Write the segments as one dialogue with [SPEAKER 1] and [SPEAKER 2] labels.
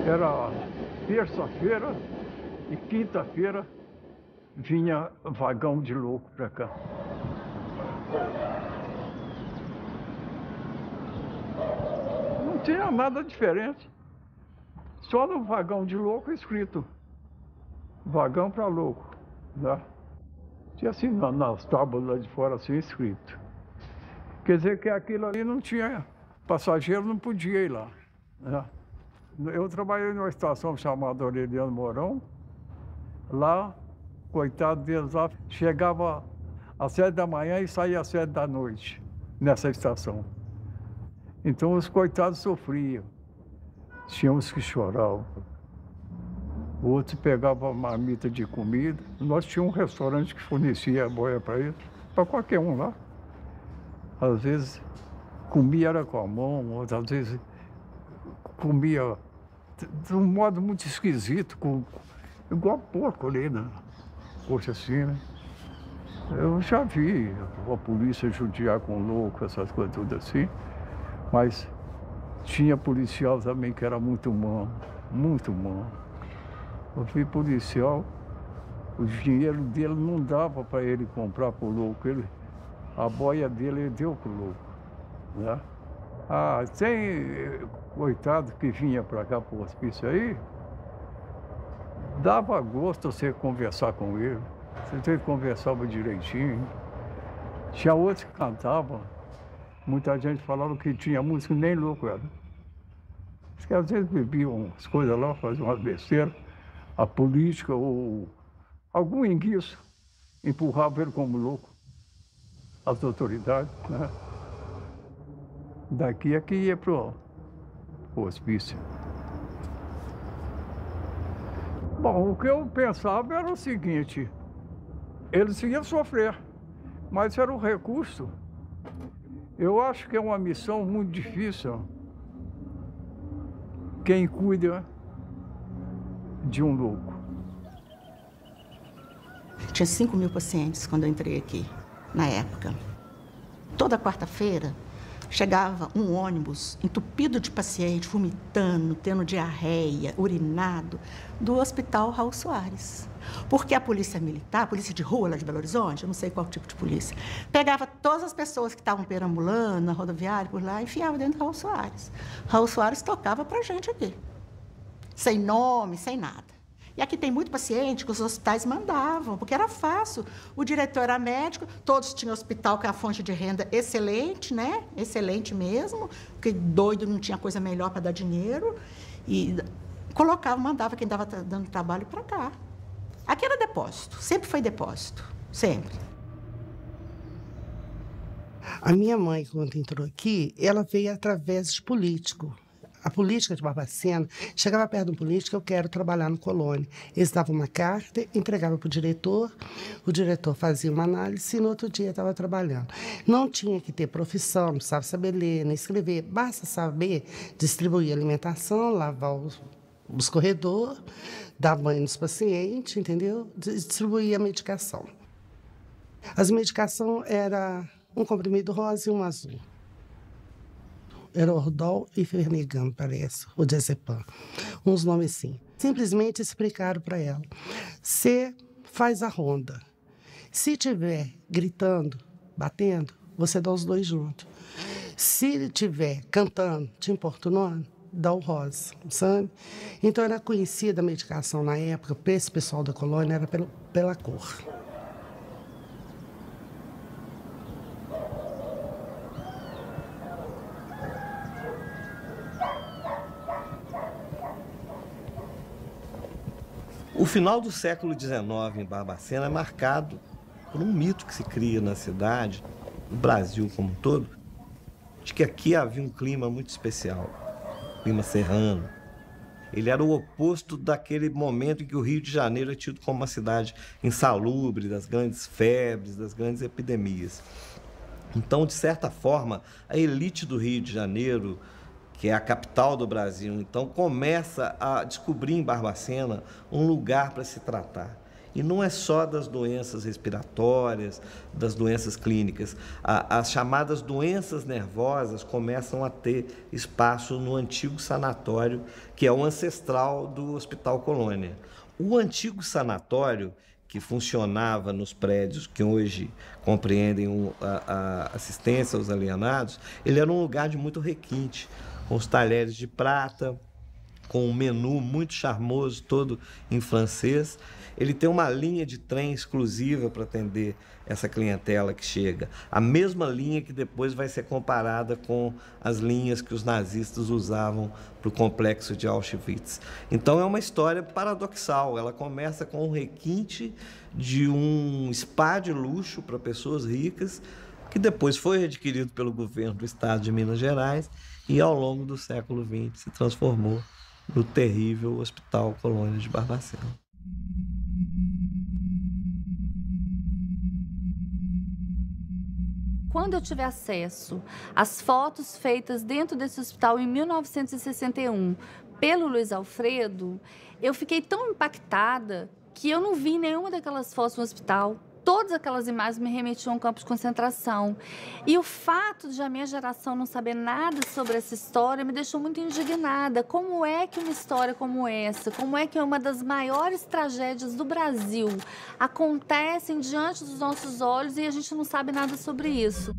[SPEAKER 1] Era terça-feira e quinta-feira vinha vagão de louco para cá. Não tinha nada diferente. Só no vagão de louco escrito vagão para louco, né? Tinha assim nas tábuas lá de fora assim escrito. Quer dizer que aquilo ali não tinha, passageiro não podia ir lá, né? Eu trabalhei numa estação chamada Aureliano Mourão. Lá, coitado deles lá, chegava às 7 da manhã e saía às 7 da noite nessa estação. Então os coitados sofriam. Tinha uns que choravam. Outros pegavam marmita de comida. Nós tínhamos um restaurante que fornecia boia para eles, para qualquer um lá. Às vezes comia era com a mão, outras vezes comia de um modo muito esquisito, igual porco ali, né? Poxa, assim, né? Eu já vi a polícia judiar com louco, essas coisas tudo assim, mas tinha policial também que era muito humano, muito humano. Eu vi policial, o dinheiro dele não dava para ele comprar pro louco, a boia dele ele deu pro louco, né? Ah, tem coitado que vinha para cá pro hospício aí, dava gosto você conversar com ele, você conversava direitinho. Tinha outros que cantavam, muita gente falava que tinha música, nem louco era. Diz que às vezes bebiam as coisas lá, faziam umas besteiras, a política ou algum enguiço empurrava ele como louco, as autoridades, né? Daqui é que ia pro hospício. Bom, o que eu pensava era o seguinte, eles iam sofrer, mas era o recurso. Eu acho que é uma missão muito difícil. Quem cuida de um louco.
[SPEAKER 2] Tinha 5.000 pacientes quando eu entrei aqui, na época. Toda quarta-feira chegava um ônibus entupido de paciente, vomitando, tendo diarreia, urinado, do Hospital Raul Soares. Porque a polícia militar, a polícia de rua lá de Belo Horizonte, eu não sei qual tipo de polícia, pegava todas as pessoas que estavam perambulando na rodoviária por lá e enfiava dentro do Raul Soares. Raul Soares tocava pra gente aqui, sem nome, sem nada. E aqui tem muito paciente que os hospitais mandavam, porque era fácil. O diretor era médico, todos tinham hospital com a fonte de renda excelente, né? Excelente mesmo, porque doido não tinha coisa melhor para dar dinheiro. E colocava, mandava quem estava dando trabalho para cá. Aqui era depósito, sempre foi depósito, sempre.
[SPEAKER 3] A minha mãe, quando entrou aqui, ela veio através de político. A política de Barbacena, chegava perto de um político, eu quero trabalhar no Colônia. Eles davam uma carta, entregavam para o diretor fazia uma análise e no outro dia estava trabalhando. Não tinha que ter profissão, não precisava saber ler, nem escrever, basta saber distribuir alimentação, lavar os corredores, dar banho nos pacientes, entendeu? Distribuir a medicação. As medicações eram um comprimido rosa e um azul. Era Ordol e Fernegan, parece, o Diazepam. Uns nomes assim. Simplesmente explicaram para ela. Você faz a ronda. Se tiver gritando, batendo, você dá os dois juntos. Se tiver cantando, te importunando, dá o rosa, sabe? Então era conhecida a medicação na época, para esse pessoal da colônia, era pela cor.
[SPEAKER 4] O final do século XIX em Barbacena é marcado por um mito que se cria na cidade, no Brasil como um todo, de que aqui havia um clima muito especial, clima serrano. Ele era o oposto daquele momento em que o Rio de Janeiro é tido como uma cidade insalubre, das grandes febres, das grandes epidemias. Então, de certa forma, a elite do Rio de Janeiro, que é a capital do Brasil, então começa a descobrir em Barbacena um lugar para se tratar. E não é só das doenças respiratórias, das doenças clínicas. As chamadas doenças nervosas começam a ter espaço no antigo sanatório, que é o ancestral do Hospital Colônia. O antigo sanatório, que funcionava nos prédios que hoje compreendem a assistência aos alienados, ele era um lugar de muito requinte, com os talheres de prata, com um menu muito charmoso, todo em francês. Ele tem uma linha de trem exclusiva para atender essa clientela que chega. A mesma linha que depois vai ser comparada com as linhas que os nazistas usavam para o complexo de Auschwitz. Então é uma história paradoxal. Ela começa com um requinte de um spa de luxo para pessoas ricas, que depois foi adquirido pelo governo do estado de Minas Gerais e ao longo do século XX se transformou no terrível Hospital Colônia de Barbacena.
[SPEAKER 5] Quando eu tive acesso às fotos feitas dentro desse hospital em 1961 pelo Luiz Alfredo, eu fiquei tão impactada que eu não vi nenhuma daquelas fotos no hospital. Todas aquelas imagens me remetiam a um campo de concentração. E o fato de a minha geração não saber nada sobre essa história me deixou muito indignada. Como é que uma história como essa, como é que uma das maiores tragédias do Brasil acontecem diante dos nossos olhos e a gente não sabe nada sobre isso?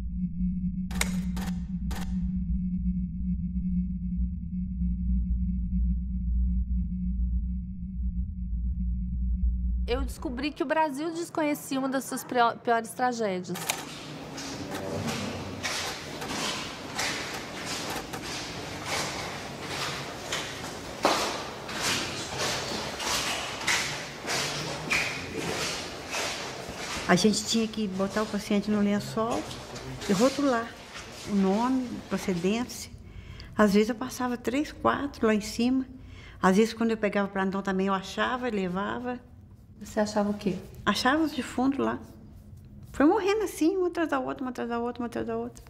[SPEAKER 5] Eu descobri que o Brasil desconhecia uma das suas piores tragédias.
[SPEAKER 6] A gente tinha que botar o paciente no lençol e rotular o nome, procedência. Às vezes eu passava 3, 4 lá em cima. Às vezes, quando eu pegava o plantão também, eu achava e levava.
[SPEAKER 5] Você achava o quê?
[SPEAKER 6] Achava os defuntos lá. Foi morrendo assim, uma atrás da outra, uma atrás da outra, uma atrás da outra.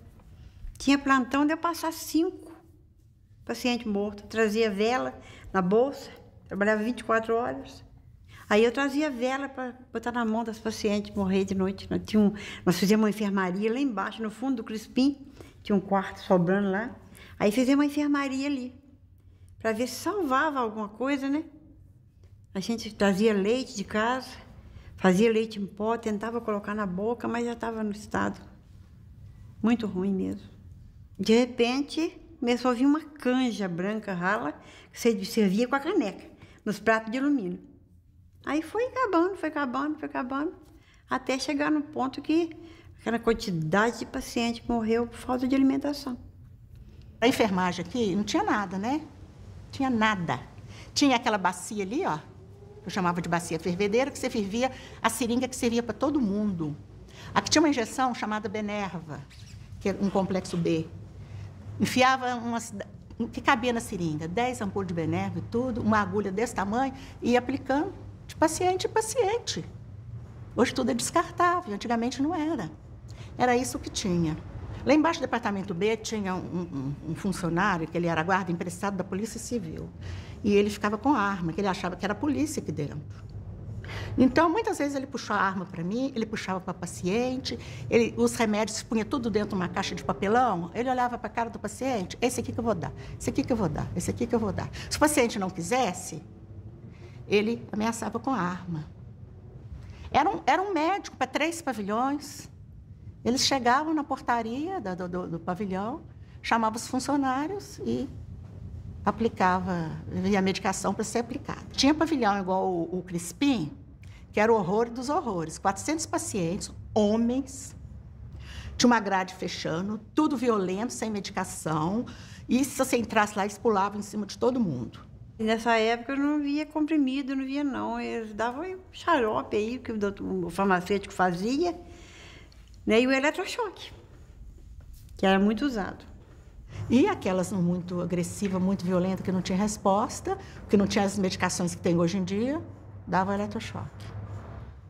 [SPEAKER 6] Tinha plantão de eu passar 5 pacientes mortos. Trazia vela na bolsa, trabalhava 24 horas. Aí eu trazia vela para botar na mão das pacientes morrer de noite. Nós fizemos uma enfermaria lá embaixo, no fundo do Crispim. Tinha um quarto sobrando lá. Aí fizemos uma enfermaria ali, para ver se salvava alguma coisa, né? A gente trazia leite de casa, fazia leite em pó, tentava colocar na boca, mas já estava no estado muito ruim mesmo. De repente, começou a vir uma canja branca rala, que você servia com a caneca, nos pratos de alumínio. Aí foi acabando, até chegar no ponto que aquela quantidade de paciente morreu por falta de alimentação.
[SPEAKER 2] A enfermagem aqui não tinha nada, né? Tinha nada. Tinha aquela bacia ali, ó, eu chamava de bacia fervedeira, que você fervia a seringa que servia para todo mundo. Aqui tinha uma injeção chamada Benerva, que era um complexo B. Enfiava que cabia na seringa, 10 ampulhas de Benerva e tudo, uma agulha desse tamanho, e ia aplicando de paciente em paciente. Hoje tudo é descartável, antigamente não era. Era isso que tinha. Lá embaixo do departamento B tinha um funcionário, que ele era guarda emprestado da Polícia Civil. E ele ficava com arma, que ele achava que era a polícia aqui dentro. Então, muitas vezes ele puxou a arma para mim, ele puxava para o paciente, os remédios punha tudo dentro de uma caixa de papelão, ele olhava para a cara do paciente, esse aqui que eu vou dar, esse aqui que eu vou dar, esse aqui que eu vou dar. Se o paciente não quisesse, ele ameaçava com a arma. Era um médico para 3 pavilhões. Eles chegavam na portaria do pavilhão, chamavam os funcionários e aplicava a medicação para ser aplicada. Tinha pavilhão igual o Crispim, que era o horror dos horrores. 400 pacientes, homens, tinha uma grade fechando, tudo violento, sem medicação. E se você entrasse lá, eles pulavam em cima de todo mundo.
[SPEAKER 6] E nessa época eu não via comprimido, não via não. Eles davam xarope aí, que o farmacêutico fazia, né? E o eletrochoque, que era muito usado.
[SPEAKER 2] E aquelas muito agressivas, muito violentas, que não tinha resposta, que não tinha as medicações que tem hoje em dia, dava eletrochoque.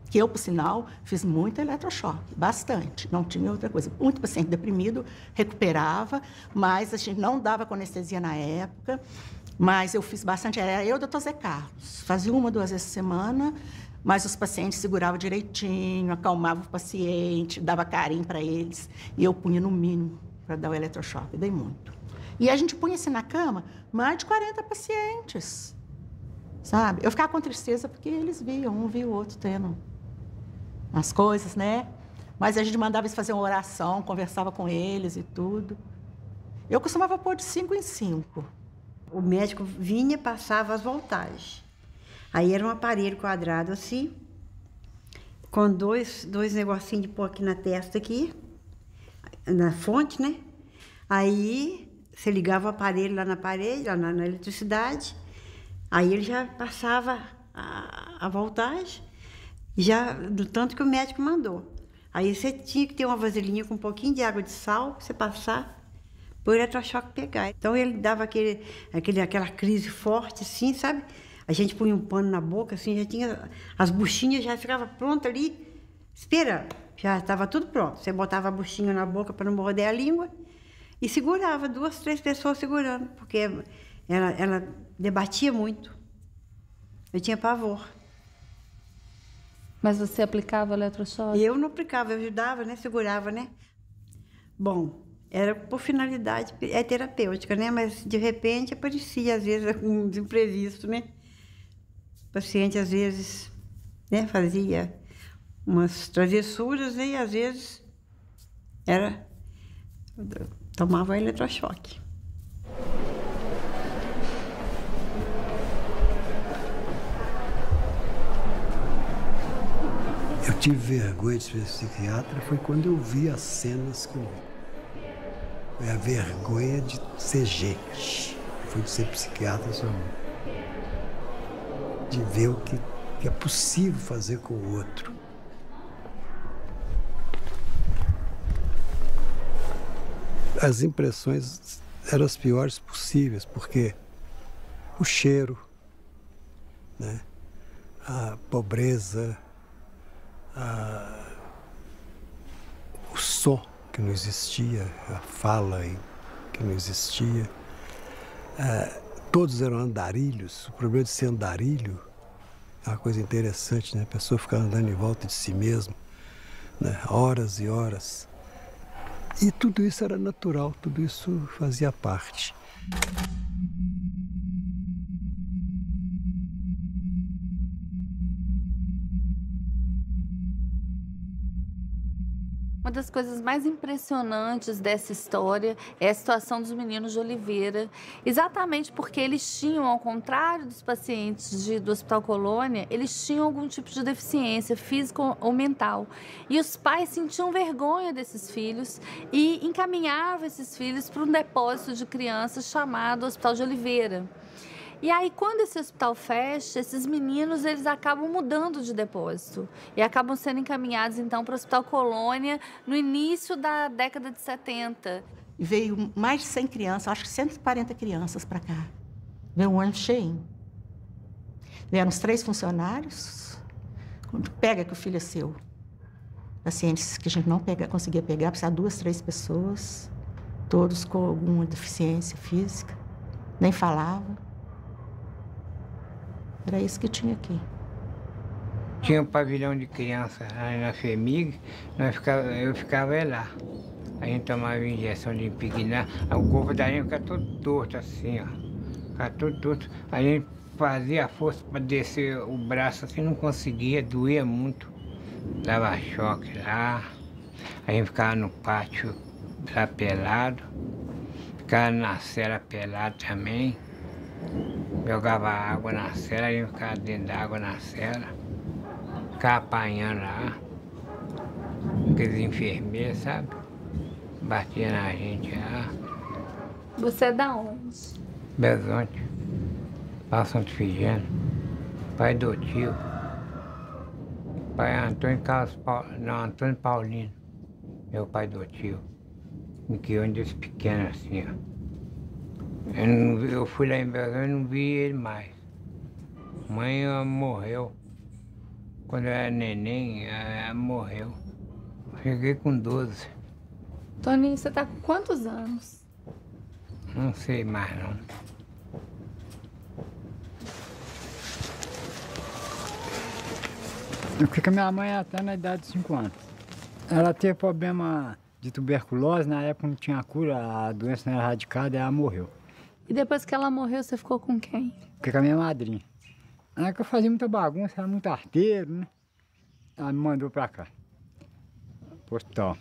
[SPEAKER 2] Que eu, por sinal, fiz muito eletrochoque, bastante, não tinha outra coisa. Muito paciente deprimido, recuperava, mas a gente não dava com anestesia na época, mas eu fiz bastante, era eu e o Dr. Zé Carlos. Fazia 1 ou 2 vezes por semana, Mas os pacientes seguravam direitinho, acalmavam o paciente, dava carinho para eles. E eu punha no mínimo para dar o eletrochoque. Dei muito. E a gente punha assim na cama, mais de 40 pacientes. Sabe? Eu ficava com tristeza porque eles viam, um via o outro tendo as coisas, né? Mas a gente mandava eles fazer uma oração, conversava com eles e tudo. Eu costumava pôr de 5 em 5.
[SPEAKER 6] O médico vinha, passava as voltagens. Aí era um aparelho quadrado assim, com dois negocinhos de pôr aqui na testa, aqui, na fonte, né? Aí você ligava o aparelho lá na parede, lá na eletricidade, aí ele já passava a voltagem, já do tanto que o médico mandou. Aí você tinha que ter uma vasilhinha com um pouquinho de água de sal, pra você passar, para o eletrochoque pegar. Então ele dava aquela crise forte, assim, sabe? A gente punha um pano na boca, assim, já tinha... As buchinhas já ficavam prontas ali, esperando. Já estava tudo pronto. Você botava a buchinha na boca para não morder a língua e segurava, 2, 3 pessoas segurando, porque ela debatia muito. Eu tinha pavor.
[SPEAKER 5] Mas você aplicava eletrochoque?
[SPEAKER 6] Eu não aplicava, eu ajudava, né? Segurava, né? Bom, era por finalidade terapêutica, né? Mas, de repente, aparecia, às vezes, um imprevisto, né? O paciente, às vezes, né, fazia umas travessuras, né, e, às vezes, tomava eletrochoque.
[SPEAKER 7] Eu tive vergonha de ser psiquiatra, foi quando eu vi as cenas que eu vi. Foi a vergonha de ser gente, foi de ser psiquiatra só. De ver o que é possível fazer com o outro. As impressões eram as piores possíveis, porque o cheiro, né, a pobreza, o som que não existia, a fala que não existia. Todos eram andarilhos. O problema de ser andarilho é uma coisa interessante, né? A pessoa ficar andando em volta de si mesma, né? Horas e horas. E tudo isso era natural, tudo isso fazia parte.
[SPEAKER 5] Uma das coisas mais impressionantes dessa história é a situação dos meninos de Oliveira, exatamente porque eles tinham, ao contrário dos pacientes do Hospital Colônia, eles tinham algum tipo de deficiência física ou mental. E os pais sentiam vergonha desses filhos e encaminhavam esses filhos para um depósito de crianças chamado Hospital de Oliveira. E aí, quando esse hospital fecha, esses meninos, eles acabam mudando de depósito e acabam sendo encaminhados, então, para o Hospital Colônia no início da década de 70.
[SPEAKER 2] E veio mais de 100 crianças, acho que 140 crianças para cá. Veio um ônibus cheio. Vieram os 3 funcionários. Quando pega que o filho é seu. Pacientes que a gente não conseguia pegar, precisava 2, 3 pessoas, todos com alguma deficiência física, nem falavam. Era isso que tinha aqui.
[SPEAKER 8] Tinha um pavilhão de criança aí na FEMIG, eu ficava lá. A gente tomava injeção de impregnar, o corpo da gente ficava todo torto assim, ó. Ficava todo torto. A gente fazia força para descer o braço assim, não conseguia, doía muito. Dava choque lá. A gente ficava no pátio lá pelado, ficava na cela pelado também. Jogava água na cela, a gente ficava dentro da água na cela, ficava apanhando lá, aqueles enfermeiros, sabe? Batia na gente lá.
[SPEAKER 5] Você é da onde?
[SPEAKER 8] Belzonte, Passo Antifigênio, pai do tio, pai Antônio Antônio Paulino, meu pai do tio, me criou desde pequeno assim, ó. Eu fui lá em Belzonte e não vi ele mais. Mãe morreu. Quando eu era neném, ela morreu. Cheguei com 12.
[SPEAKER 5] Toninho, você tá com quantos anos?
[SPEAKER 8] Não sei mais, não.
[SPEAKER 9] Eu fiquei com a minha mãe até na idade de 5 anos. Ela teve problema de tuberculose, na época não tinha cura, a doença não era erradicada e ela morreu.
[SPEAKER 5] E depois que ela morreu, você ficou com quem?
[SPEAKER 9] Fiquei com a minha madrinha. Ela que eu fazia muita bagunça, era muito arteiro, né? Ela me mandou pra cá, pro hospital.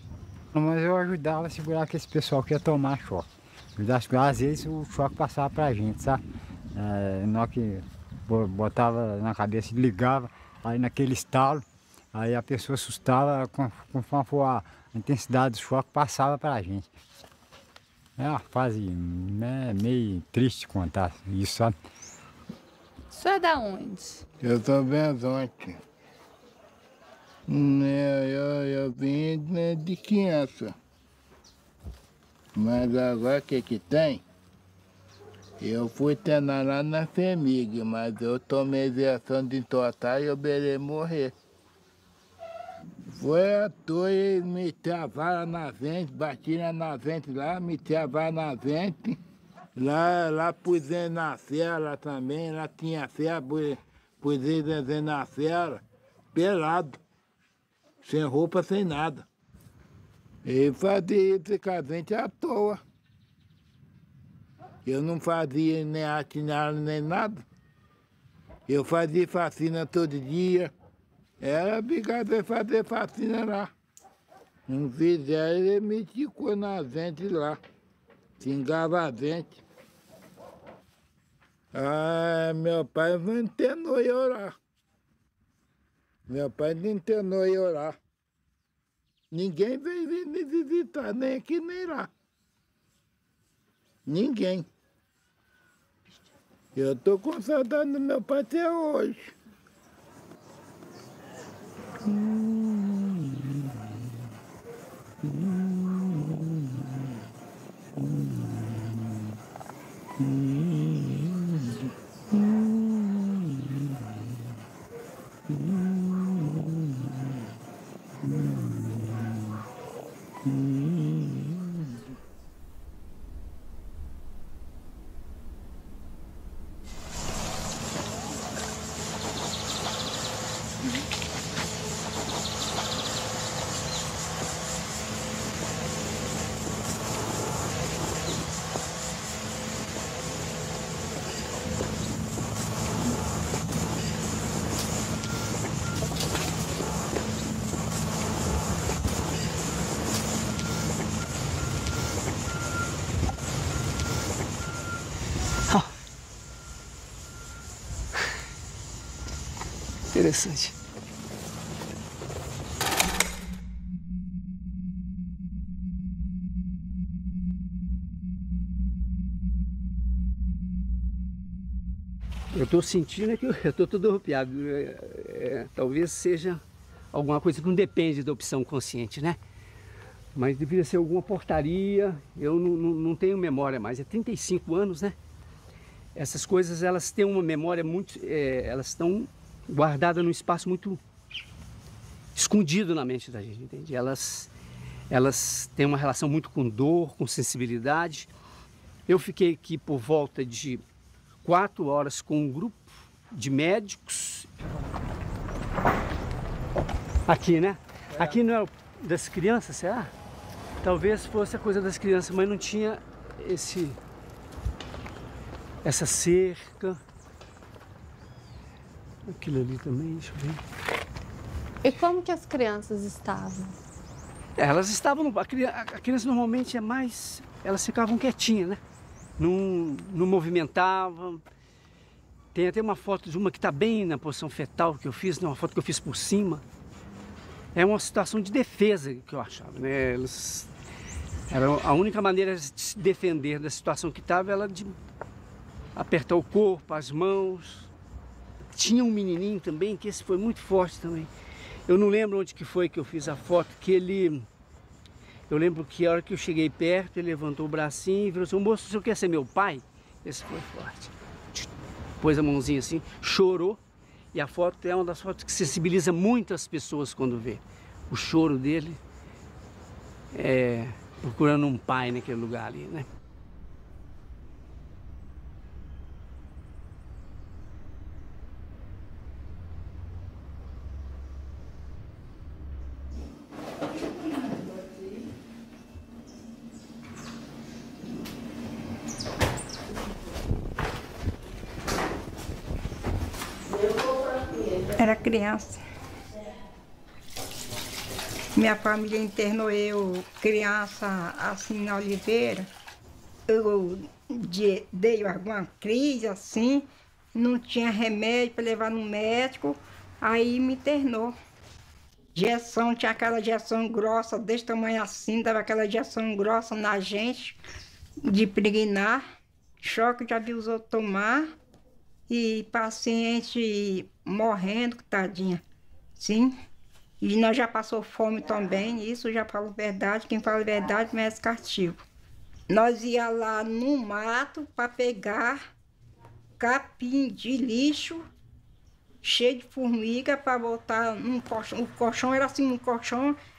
[SPEAKER 9] Mas eu ajudava a segurar aquele pessoal que ia tomar choque. Ajudava a segurar, às vezes o choque passava pra gente, sabe? Na hora que botava na cabeça, ligava, aí naquele estalo, aí a pessoa assustava, conforme for a intensidade do choque, passava pra gente. É uma fase meio triste contar isso, sabe?
[SPEAKER 5] O senhor é da onde?
[SPEAKER 10] Eu sou Benzonte. Eu vim de criança. Mas agora o que tem? Eu fui treinar lá na FEMIG, mas eu tomei injeção de entortar e eu beirei morrer. Foi à toa, eles meteram a vara na vente, batiram na vente lá, meteram a vara na vente. Lá pus ele na cela também, lá tinha cela, pus ele na cela, pelado, sem roupa, sem nada. E fazia isso com a vente à toa. Eu não fazia nem atinado nem nada. Eu fazia vacina todo dia. Era obrigado a fazer vacina lá. Não fizeram, ele me ticou na vente lá. Xingava a vente. Meu pai não internou e orar. Meu pai não internou e orar. Ninguém veio me visitar, nem aqui nem lá. Ninguém. Eu tô com saudade do meu pai até hoje.
[SPEAKER 11] Interessante. Eu estou sentindo que eu estou todo arrepiado. Talvez seja alguma coisa que não depende da opção consciente, né? Mas deveria ser alguma portaria. Eu não tenho memória mais. É 35 anos, né? Essas coisas, elas têm uma memória muito... elas estão guardadas num espaço muito escondido na mente da gente, entende? Elas têm uma relação muito com dor, com sensibilidade. Eu fiquei aqui por volta de 4 horas com um grupo de médicos. Aqui, né? Aqui não é das crianças, será? Talvez fosse a coisa das crianças, mas não tinha essa cerca. Aquilo ali também, deixa eu ver.
[SPEAKER 5] E como que as crianças estavam?
[SPEAKER 11] Elas estavam... A criança normalmente é mais... Elas ficavam quietinhas, né? Não movimentavam. Tem até uma foto de uma que está bem na posição fetal que eu fiz, né? Uma foto que eu fiz por cima. É uma situação de defesa que eu achava, né? A única maneira de se defender da situação que estava era de apertar o corpo, as mãos. Tinha um menininho também, que esse foi muito forte também. Eu não lembro onde que foi que eu fiz a foto, que ele... Eu lembro que a hora que eu cheguei perto, ele levantou o bracinho e falou assim: moço, o senhor quer ser meu pai? Esse foi forte. Pôs a mãozinha assim, chorou. E a foto é uma das fotos que sensibiliza muitas pessoas quando vê. O choro dele, procurando um pai naquele lugar ali, né?
[SPEAKER 12] Era criança. Minha família internou eu, criança, assim, na Oliveira. Eu dei alguma crise, assim, não tinha remédio para levar no médico, aí me internou. Injeção, tinha aquela injeção grossa, desse tamanho assim, dava aquela injeção grossa na gente, de pregnar, choque já viu os outros tomar, e paciente morrendo, tadinha, sim. E nós já passou fome também, isso já falo verdade, quem fala verdade merece castigo. Nós ia lá no mato para pegar capim de lixo, cheio de formiga, para botar num colchão. O colchão era assim,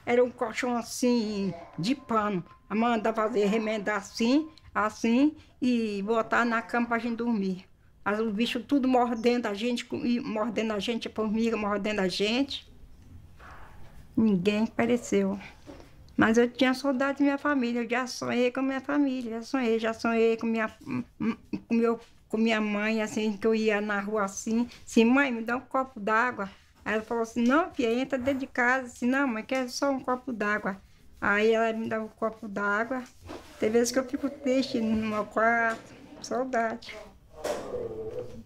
[SPEAKER 12] era um colchão assim, de pano. A manda fazer, remendar assim, assim, e botar na cama para a gente dormir. Os bichos tudo mordendo a gente, a formiga mordendo a gente. Ninguém apareceu. Mas eu tinha saudade da minha família, eu já sonhei com a minha família, já sonhei com minha mãe, assim, que eu ia na rua assim, mãe, me dá um copo d'água. Aí ela falou assim, não, filha, entra dentro de casa, assim, não, mãe, quer só um copo d'água. Aí ela me dava um copo d'água, tem vezes que eu fico triste no meu quarto, saudade.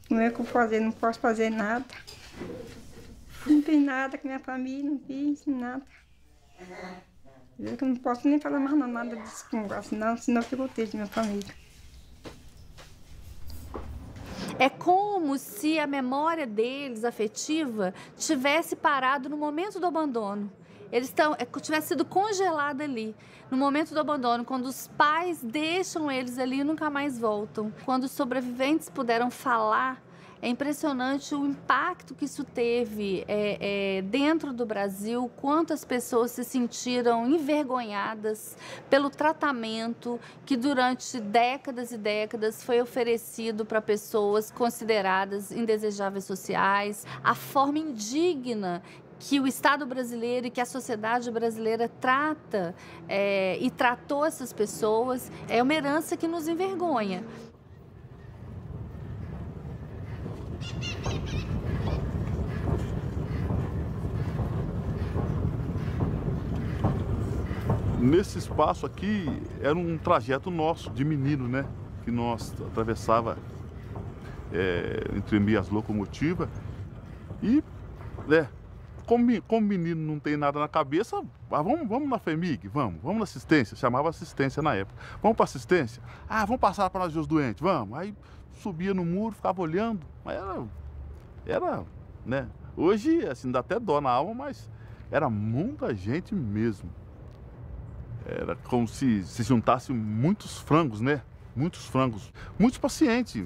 [SPEAKER 12] Não é o que eu fazer, não posso fazer nada. Não fiz nada com minha família, não fiz nada. Eu não posso nem falar mais nada desse negócio, não, senão eu fico triste, minha família.
[SPEAKER 5] É como se a memória deles, afetiva, tivesse parado no momento do abandono. Eles tivesse sido congelada ali, no momento do abandono, quando os pais deixam eles ali e nunca mais voltam. Quando os sobreviventes puderam falar, é impressionante o impacto que isso teve dentro do Brasil, quantas pessoas se sentiram envergonhadas pelo tratamento que durante décadas e décadas foi oferecido para pessoas consideradas indesejáveis sociais, a forma indigna que o Estado brasileiro e que a sociedade brasileira trata e tratou essas pessoas, é uma herança que nos envergonha.
[SPEAKER 13] Nesse espaço aqui era um trajeto nosso de menino, né? Que nós atravessava entre as locomotivas e, como menino não tem nada na cabeça, vamos na FEMIG, vamos na assistência, chamava assistência na época. Vamos para assistência? Vamos passar para nós ver os doentes, vamos. Aí subia no muro, ficava olhando, mas era, né? Hoje, assim, dá até dó na alma, mas era muita gente mesmo. Era como se juntasse muitos frangos, né? Muitos frangos. Muitos pacientes.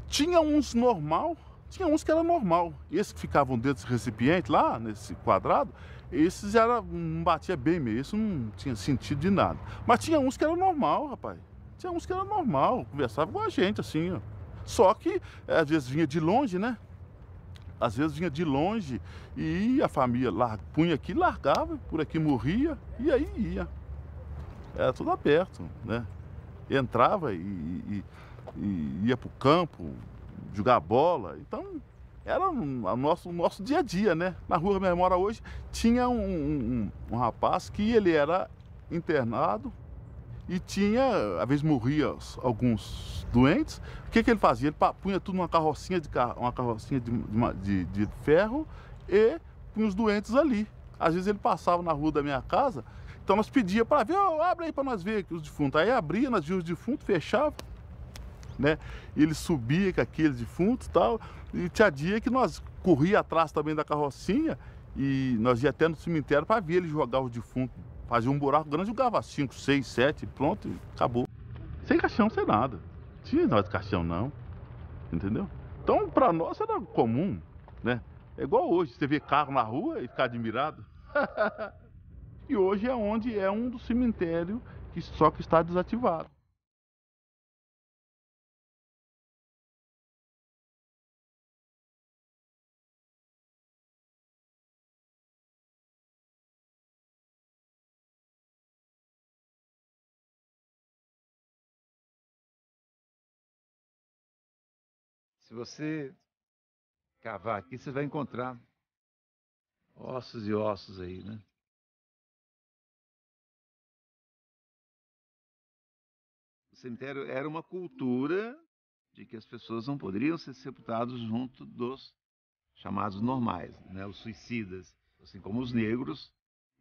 [SPEAKER 13] Tinha uns normal, tinha uns que era normal. Esses que ficavam dentro desse recipiente lá, nesse quadrado, esses não batia bem mesmo, isso não tinha sentido de nada. Mas tinha uns que era normal, rapaz. Tinha uns que era normal, conversava com a gente, assim, ó. Só que, às vezes, vinha de longe, né? Às vezes vinha de longe e a família punha aqui, largava, por aqui morria e aí ia. Era tudo aberto, né? Entrava e ia para o campo jogar bola. Então, era o nosso dia a dia, né? Na rua que minha mora hoje, tinha um rapaz que ele era internado e tinha, às vezes morria alguns doentes. O que ele fazia? Ele punha tudo numa carrocinha de ferro e punha os doentes ali. Às vezes ele passava na rua da minha casa. Então nós pedíamos para ver, abre aí para nós ver os defuntos. Aí abria, nós víamos os defuntos, fechava, né? E ele subia com aqueles defuntos e tal. E tinha dia que nós corria atrás também da carrocinha e nós ia até no cemitério para ver ele jogar os defuntos. Fazia um buraco grande, jogava 5, 6, 7, pronto, e acabou. Sem caixão, sem nada. Não tinha nós de caixão, não. Entendeu? Então, para nós era comum, né? É igual hoje, você vê carro na rua e ficar admirado. E hoje é um dos cemitérios só que está desativado.
[SPEAKER 14] Se você cavar aqui, você vai encontrar ossos e ossos aí, né? O cemitério era uma cultura de que as pessoas não poderiam ser sepultadas junto dos chamados normais, né? Os suicidas, assim como os negros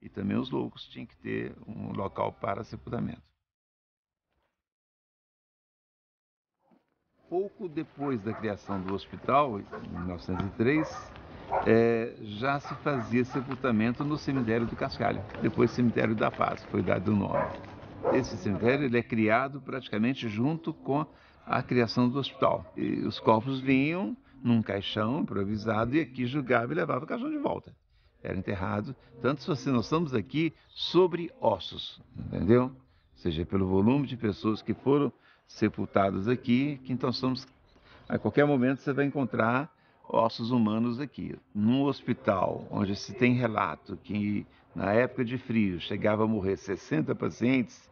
[SPEAKER 14] e também os loucos tinham que ter um local para sepultamento. Pouco depois da criação do hospital, em 1903, já se fazia sepultamento no cemitério do Cascalho, depois cemitério da Paz, foi dado o nome. Esse cemitério ele é criado praticamente junto com a criação do hospital. E os corpos vinham num caixão improvisado e aqui julgava e levava o caixão de volta. Era enterrado, tanto se nós estamos aqui sobre ossos, entendeu? Ou seja, pelo volume de pessoas que foram sepultadas aqui, que então a qualquer momento você vai encontrar ossos humanos aqui. Num hospital onde se tem relato que na época de frio chegava a morrer 60 pacientes,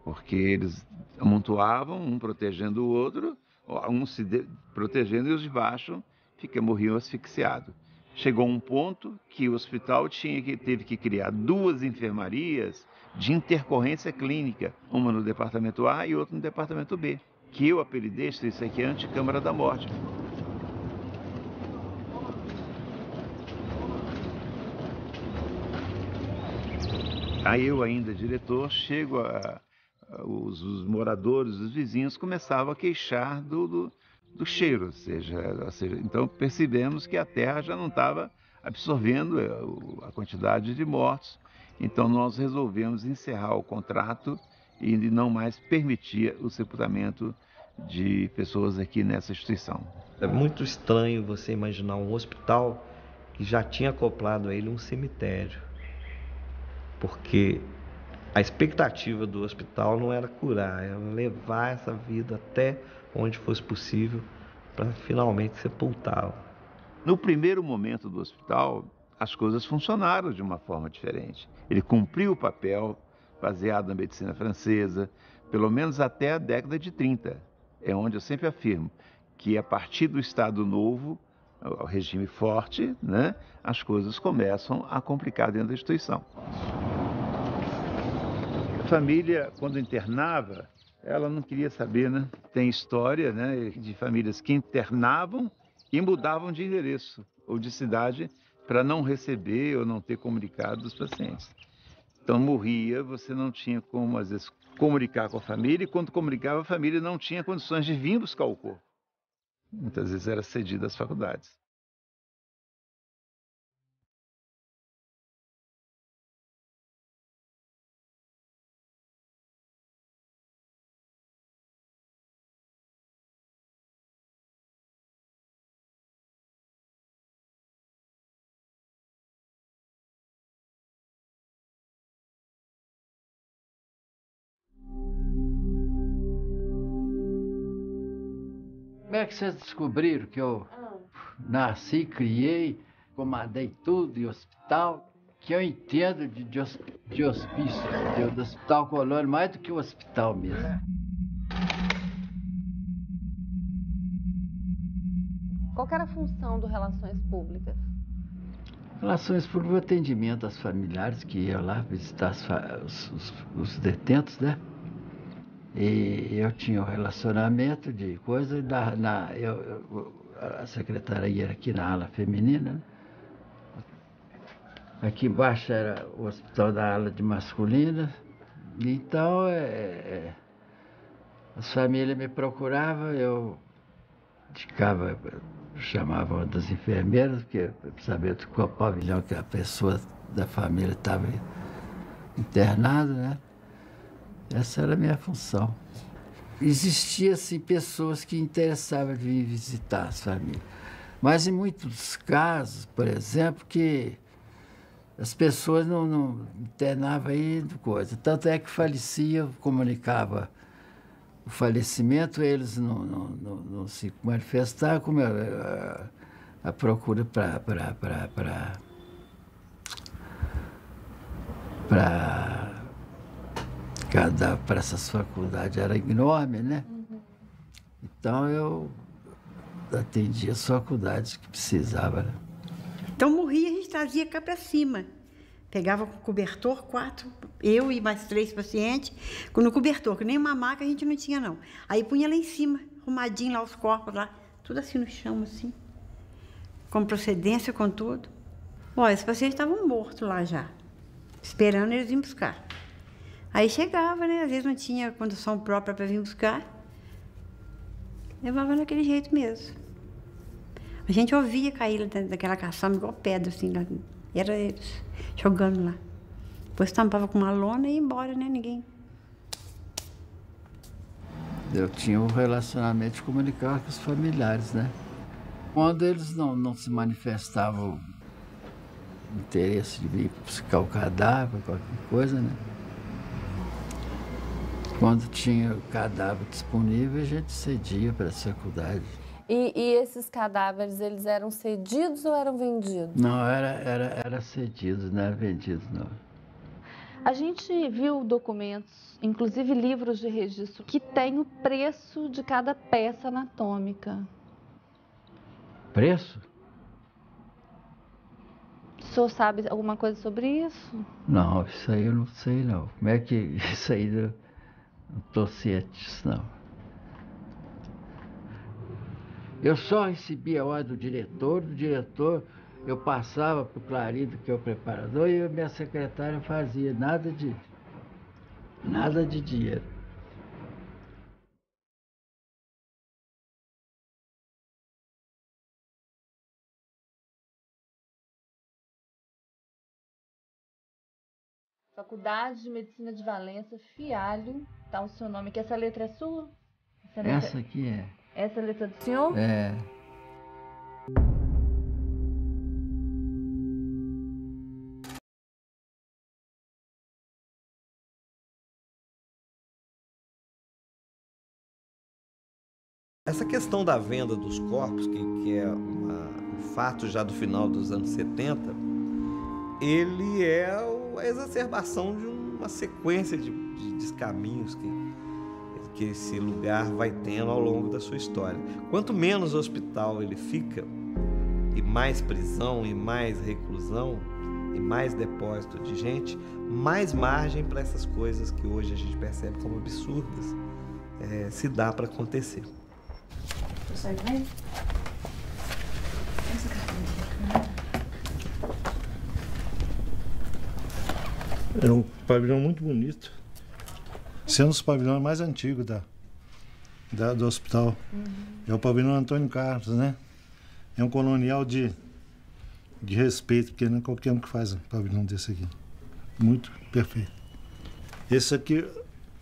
[SPEAKER 14] porque eles amontoavam, um protegendo o outro, um se protegendo e os de baixo morriam asfixiados. Chegou um ponto que o hospital teve que criar 2 enfermarias de intercorrência clínica, uma no departamento A e outra no departamento B, que eu apelidei, isso aqui é a Anticâmara da Morte. Aí eu ainda, diretor, chego os moradores, os vizinhos começavam a queixar do cheiro, ou seja, então percebemos que a terra já não estava absorvendo a quantidade de mortos, então nós resolvemos encerrar o contrato e não mais permitir o sepultamento de pessoas aqui nessa instituição.
[SPEAKER 4] É muito estranho você imaginar um hospital que já tinha acoplado a ele um cemitério, porque a expectativa do hospital não era curar, era levar essa vida até onde fosse possível para finalmente sepultá-la.
[SPEAKER 14] No primeiro momento do hospital, as coisas funcionaram de uma forma diferente. Ele cumpriu o papel baseado na medicina francesa, pelo menos até a década de 30. É onde eu sempre afirmo que a partir do Estado Novo, o regime forte, né, as coisas começam a complicar dentro da instituição. A família, quando internava, ela não queria saber, né? Tem história, né, de famílias que internavam e mudavam de endereço ou de cidade para não receber ou não ter comunicado dos pacientes. Então morria, você não tinha como, às vezes, comunicar com a família, e quando comunicava, a família não tinha condições de vir buscar o corpo. Muitas vezes era cedido às faculdades.
[SPEAKER 15] Como é que vocês descobriram que eu nasci, criei, comandei tudo de hospital, que eu entendo de hospício, do Hospital Colônia, mais do que o hospital mesmo.
[SPEAKER 5] Qual que era a função do Relações Públicas?
[SPEAKER 15] Relações Públicas, o atendimento às familiares que iam lá visitar os detentos, né? E eu tinha um relacionamento de coisa, a secretaria era aqui na ala feminina, né? Aqui embaixo era o hospital da ala de masculina. Então, as famílias me procuravam, eu chamava uma das enfermeiras, porque eu sabia de qual pavilhão que a pessoa da família estava internada, né? Essa era a minha função. Existiam, assim, pessoas que interessavam de vir visitar as famílias. Mas em muitos casos, por exemplo, que as pessoas não internavam aí coisa. Tanto é que falecia, comunicava o falecimento, eles não se manifestavam, como a procura para essas faculdades era enorme, né? Então eu atendia as faculdades que precisava, né?
[SPEAKER 6] Então morria, a gente trazia cá para cima. Pegava com cobertor, 4, eu e mais 3 pacientes, no cobertor, que nem uma maca a gente não tinha, não. Aí punha lá em cima, arrumadinho lá os corpos, lá, tudo assim no chão, assim, com procedência, com tudo. Olha, os pacientes estavam mortos lá já, esperando eles virem buscar. Aí chegava, né? Às vezes não tinha condução própria para vir buscar. Levava daquele jeito mesmo. A gente ouvia cair dentro daquela caçamba igual pedra, assim, lá. Era eles jogando lá. Depois tampava com uma lona e ia embora, né? Ninguém.
[SPEAKER 15] Eu tinha um relacionamento de comunicar com os familiares, né? Quando eles não se manifestavam interesse de vir buscar o cadáver, qualquer coisa, né? Quando tinha o cadáver disponível, a gente cedia para as faculdades.
[SPEAKER 5] E esses cadáveres, eles eram cedidos ou eram vendidos?
[SPEAKER 15] Não, era cedidos, não era vendidos, não.
[SPEAKER 5] A gente viu documentos, inclusive livros de registro, que tem o preço de cada peça anatômica.
[SPEAKER 15] Preço?
[SPEAKER 5] O senhor sabe alguma coisa sobre isso?
[SPEAKER 15] Não, isso aí eu não sei, não. Como é que isso aí não estou ciente disso, não. Eu só recebia a ordem do diretor eu passava para o Clarindo, que é o preparador, e a minha secretária fazia nada de dinheiro.
[SPEAKER 5] Faculdade de Medicina de Valença, Fialho, tá o seu nome aqui. Essa letra é sua?
[SPEAKER 15] Essa aqui é.
[SPEAKER 5] Essa é a letra do senhor?
[SPEAKER 15] É.
[SPEAKER 4] Essa questão da venda dos corpos, que é um fato já do final dos anos 70, ele é a exacerbação de uma sequência de descaminhos que esse lugar vai tendo ao longo da sua história. Quanto menos hospital ele fica, e mais prisão, e mais reclusão, e mais depósito de gente, mais margem para essas coisas que hoje a gente percebe como absurdas se dá para acontecer.
[SPEAKER 5] Sai bem?
[SPEAKER 16] Era um pavilhão muito bonito, sendo os pavilhões mais antigos do hospital. É o pavilhão Antônio Carlos, né? É um colonial de respeito, porque não é qualquer um que faz um pavilhão desse aqui. Muito perfeito. Esse aqui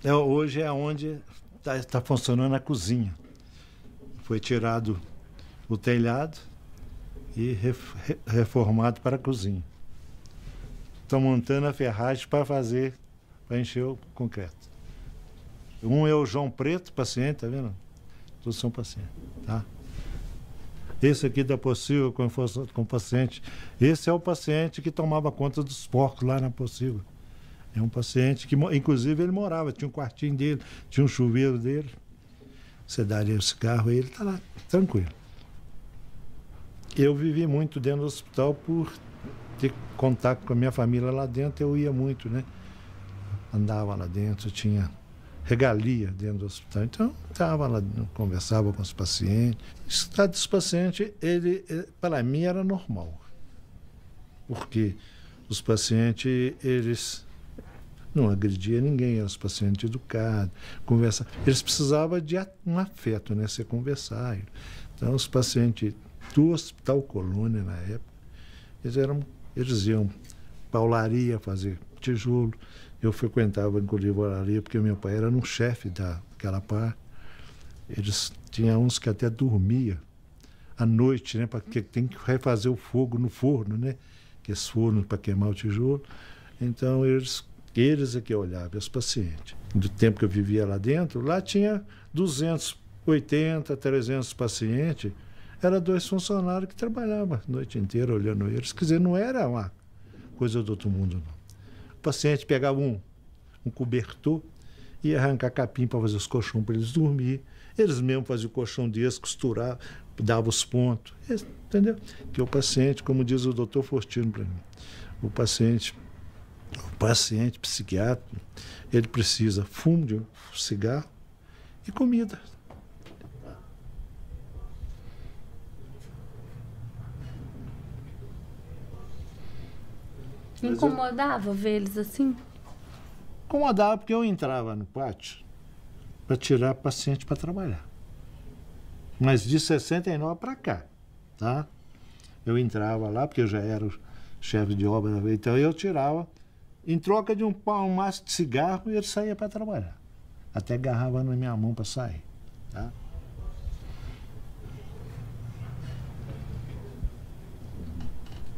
[SPEAKER 16] hoje é onde está funcionando a cozinha. Foi tirado o telhado e reformado para a cozinha. Estão montando a ferragem para encher o concreto. Um é o João Preto, paciente, tá vendo? Todos são pacientes, tá? Esse aqui da Possível com o paciente. Esse é o paciente que tomava conta dos porcos lá na Possível. É um paciente que, inclusive, ele morava, tinha um quartinho dele, tinha um chuveiro dele. Você daria o cigarro e ele está lá, tranquilo. Eu vivi muito dentro do hospital por ter contato com a minha família lá dentro, eu ia muito, né? Andava lá dentro, tinha regalia dentro do hospital. Então, estava lá, conversava com os pacientes. O estado dos pacientes, para mim, era normal. Porque os pacientes, eles não agrediam ninguém, eram os pacientes educados, conversavam. Eles precisavam de um afeto, né? Você conversar. Então, os pacientes do Hospital Colônia, na época, eles iam para olaria fazer tijolo. Eu frequentava, inclusive, a olaria, porque meu pai era um chefe daquela parte. Eles tinham uns que até dormia à noite, né? Porque tem que refazer o fogo no forno, né? Que esse forno para queimar o tijolo. Então, eles é que olhavam os pacientes. Do tempo que eu vivia lá dentro, lá tinha 280, 300 pacientes. Era 2 funcionários que trabalhavam a noite inteira olhando eles. Quer dizer, não era uma coisa do outro mundo, não. O paciente pegava um cobertor e ia arrancar capim para fazer os colchões para eles dormir. Eles mesmos faziam o colchão deles, costuravam, dava os pontos, entendeu? Que o paciente, como diz o doutor Faustino para mim, o paciente psiquiátrico, ele precisa fumo de cigarro e comida.
[SPEAKER 5] Incomodava ver eles assim?
[SPEAKER 16] Incomodava porque eu entrava no pátio para tirar paciente para trabalhar. Mas de 69 para cá, tá? Eu entrava lá, porque eu já era o chefe de obra, então eu tirava, em troca de um maço de cigarro, e ele saía para trabalhar. Até agarrava na minha mão para sair, tá?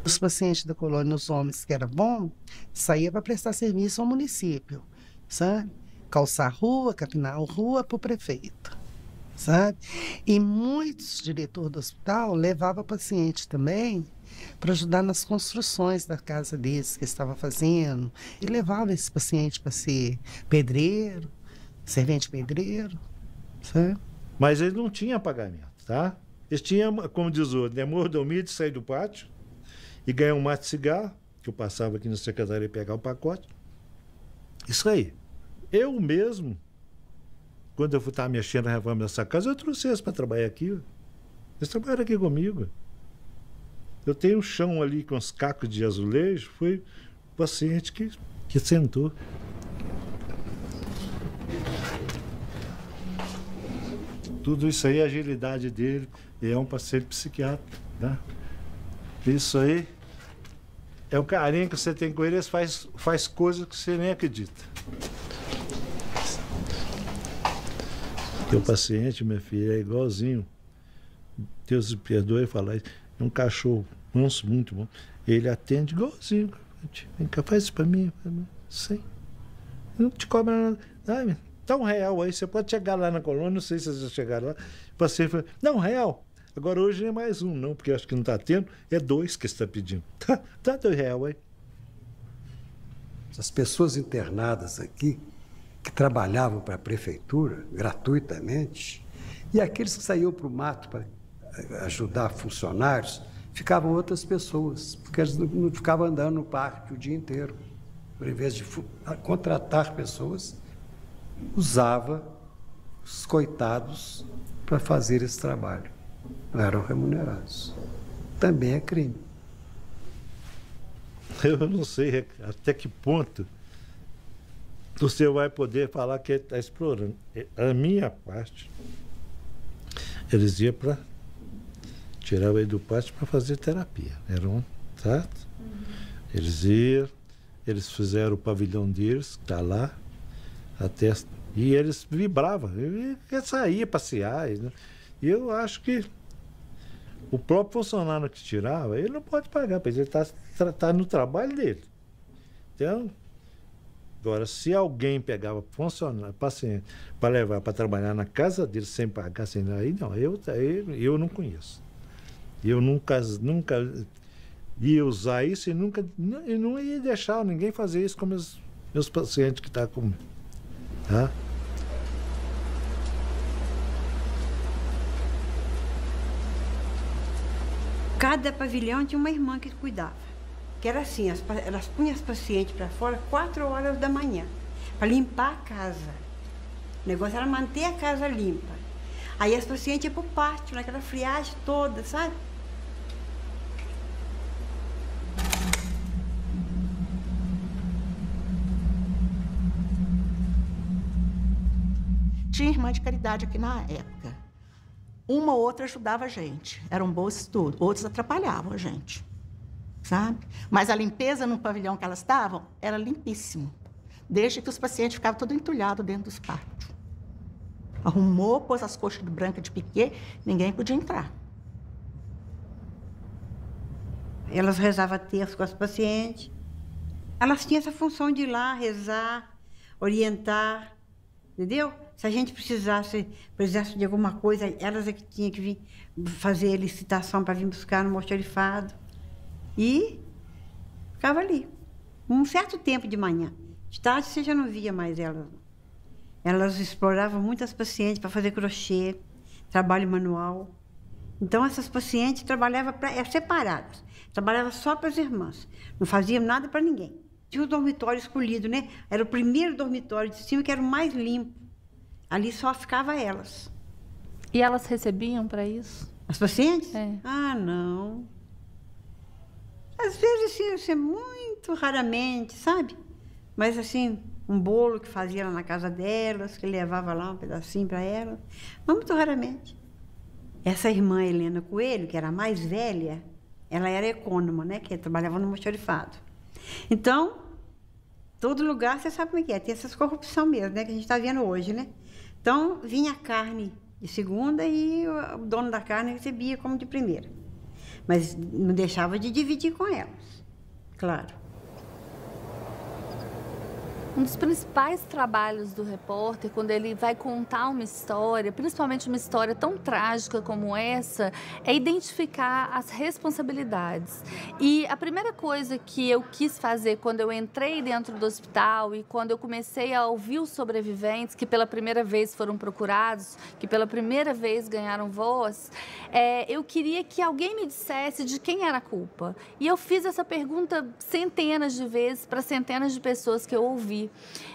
[SPEAKER 3] Os pacientes da colônia, os homens que eram bons, saíam para prestar serviço ao município, sabe? Calçar rua, capinar rua para o prefeito, sabe? E muitos diretores do hospital levavam paciente também para ajudar nas construções da casa deles que estava fazendo. E levavam esse paciente para ser pedreiro, servente pedreiro, sabe?
[SPEAKER 16] Mas ele não tinha pagamento, tá? Eles tinham, como diz o outro, mordomia de sair do pátio e ganhar um maço de cigarro, que eu passava aqui na secretaria e pegar o pacote. Isso aí. Eu mesmo, quando eu estava mexendo na reforma dessa casa, eu trouxe eles para trabalhar aqui. Eles trabalharam aqui comigo. Eu tenho um chão ali com os cacos de azulejo, foi o paciente que sentou. Tudo isso aí, a agilidade dele, é um paciente psiquiátrico, tá? Isso aí é o carinho que você tem com ele, ele faz coisas que você nem acredita. Teu paciente, minha filha, é igualzinho. Deus me perdoe falar isso. É um cachorro manso, muito bom. Ele atende igualzinho. Vem cá, faz isso pra mim. Sim. Não te cobra nada. Dá R$1 aí. Você pode chegar lá na colônia, não sei se vocês já chegaram lá. O paciente fala, não, R$1. Agora hoje não é mais um, não, porque acho que não está tendo. É 2 que está pedindo. Tá R$2 aí.
[SPEAKER 7] As pessoas internadas aqui, que trabalhavam para a prefeitura gratuitamente, e aqueles que saíam para o mato para ajudar funcionários, ficavam outras pessoas, porque eles não ficavam andando no parque o dia inteiro. Por invés de contratar pessoas, usava os coitados para fazer esse trabalho. Não eram remunerados. Também é crime.
[SPEAKER 16] Eu não sei até que ponto você vai poder falar que ele está explorando. A minha parte, eles iam para tirar o do pátio para fazer terapia. Era um trato. Eles iam, eles fizeram o pavilhão deles, que está lá, até, e eles vibravam. Ele saía passear. E eu acho que o próprio funcionário que tirava, ele não pode pagar, porque ele está no trabalho dele. Então, agora, se alguém pegava funcionário, paciente, para levar para trabalhar na casa dele sem pagar, sem nada, aí não, eu não conheço. Eu nunca ia usar isso e não ia deixar ninguém fazer isso com meus pacientes que estão comigo. Tá?
[SPEAKER 6] Cada pavilhão tinha uma irmã que cuidava. Que era assim, elas punham as pacientes para fora 4 horas da manhã, para limpar a casa. O negócio era manter a casa limpa. Aí as pacientes iam para o pátio, naquela friagem toda, sabe?
[SPEAKER 2] Tinha irmã de caridade aqui na época. Uma ou outra ajudava a gente. Eram boas tudo. Outros atrapalhavam a gente. Sabe? Mas a limpeza no pavilhão que elas estavam era limpíssimo. Desde que os pacientes ficavam todos entulhados dentro dos pátios. Arrumou, pôs as coxas brancas de piquê, ninguém podia entrar.
[SPEAKER 6] Elas rezavam terço com as pacientes. Elas tinham essa função de ir lá, rezar, orientar, entendeu? Se a gente precisasse de alguma coisa, elas é que tinham que vir fazer a licitação para vir buscar no almoxarifado. E ficava ali. Um certo tempo de manhã. De tarde você já não via mais elas. Elas exploravam muitas pacientes para fazer crochê, trabalho manual. Então, essas pacientes trabalhavam separadas. Trabalhavam só para as irmãs. Não faziam nada para ninguém. Tinha o dormitório escolhido, né? Era o primeiro dormitório de cima, que era o mais limpo. Ali só ficava elas.
[SPEAKER 5] E elas recebiam para isso?
[SPEAKER 6] As pacientes?
[SPEAKER 5] É.
[SPEAKER 6] Ah, não. Às vezes, assim, muito raramente, sabe? Mas, assim, um bolo que fazia lá na casa delas, que levava lá um pedacinho para elas. Mas muito raramente. Essa irmã Helena Coelho, que era a mais velha, ela era econômica, né? Que trabalhava no almoxarifado. Então, todo lugar, você sabe como é que é. Tem essas corrupção mesmo, né? Que a gente está vendo hoje, né? Então, vinha a carne de segunda e o dono da carne recebia como de primeira. Mas não deixava de dividir com elas, claro.
[SPEAKER 5] Um dos principais trabalhos do repórter, quando ele vai contar uma história, principalmente uma história tão trágica como essa, é identificar as responsabilidades. E a primeira coisa que eu quis fazer quando eu entrei dentro do hospital e quando eu comecei a ouvir os sobreviventes, que pela primeira vez foram procurados, que pela primeira vez ganharam voz, eu queria que alguém me dissesse de quem era a culpa. E eu fiz essa pergunta centenas de vezes para centenas de pessoas que eu ouvi.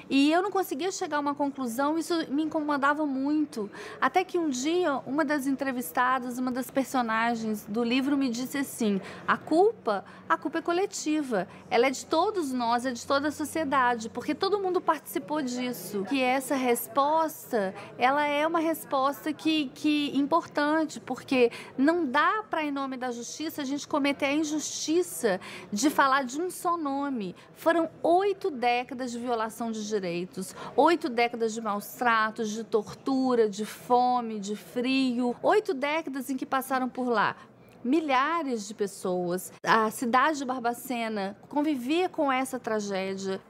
[SPEAKER 5] E eu não conseguia chegar a uma conclusão, isso me incomodava muito. Até que um dia, uma das entrevistadas, uma das personagens do livro me disse assim, a culpa é coletiva, ela é de todos nós, é de toda a sociedade, porque todo mundo participou disso. Que essa resposta, ela é uma resposta que importante, porque não dá para, em nome da justiça, a gente cometer a injustiça de falar de um só nome. Foram 8 décadas de violação de direitos, 8 décadas de maus tratos, de tortura, de fome, de frio, 8 décadas em que passaram por lá milhares de pessoas. A cidade de Barbacena convivia com essa tragédia.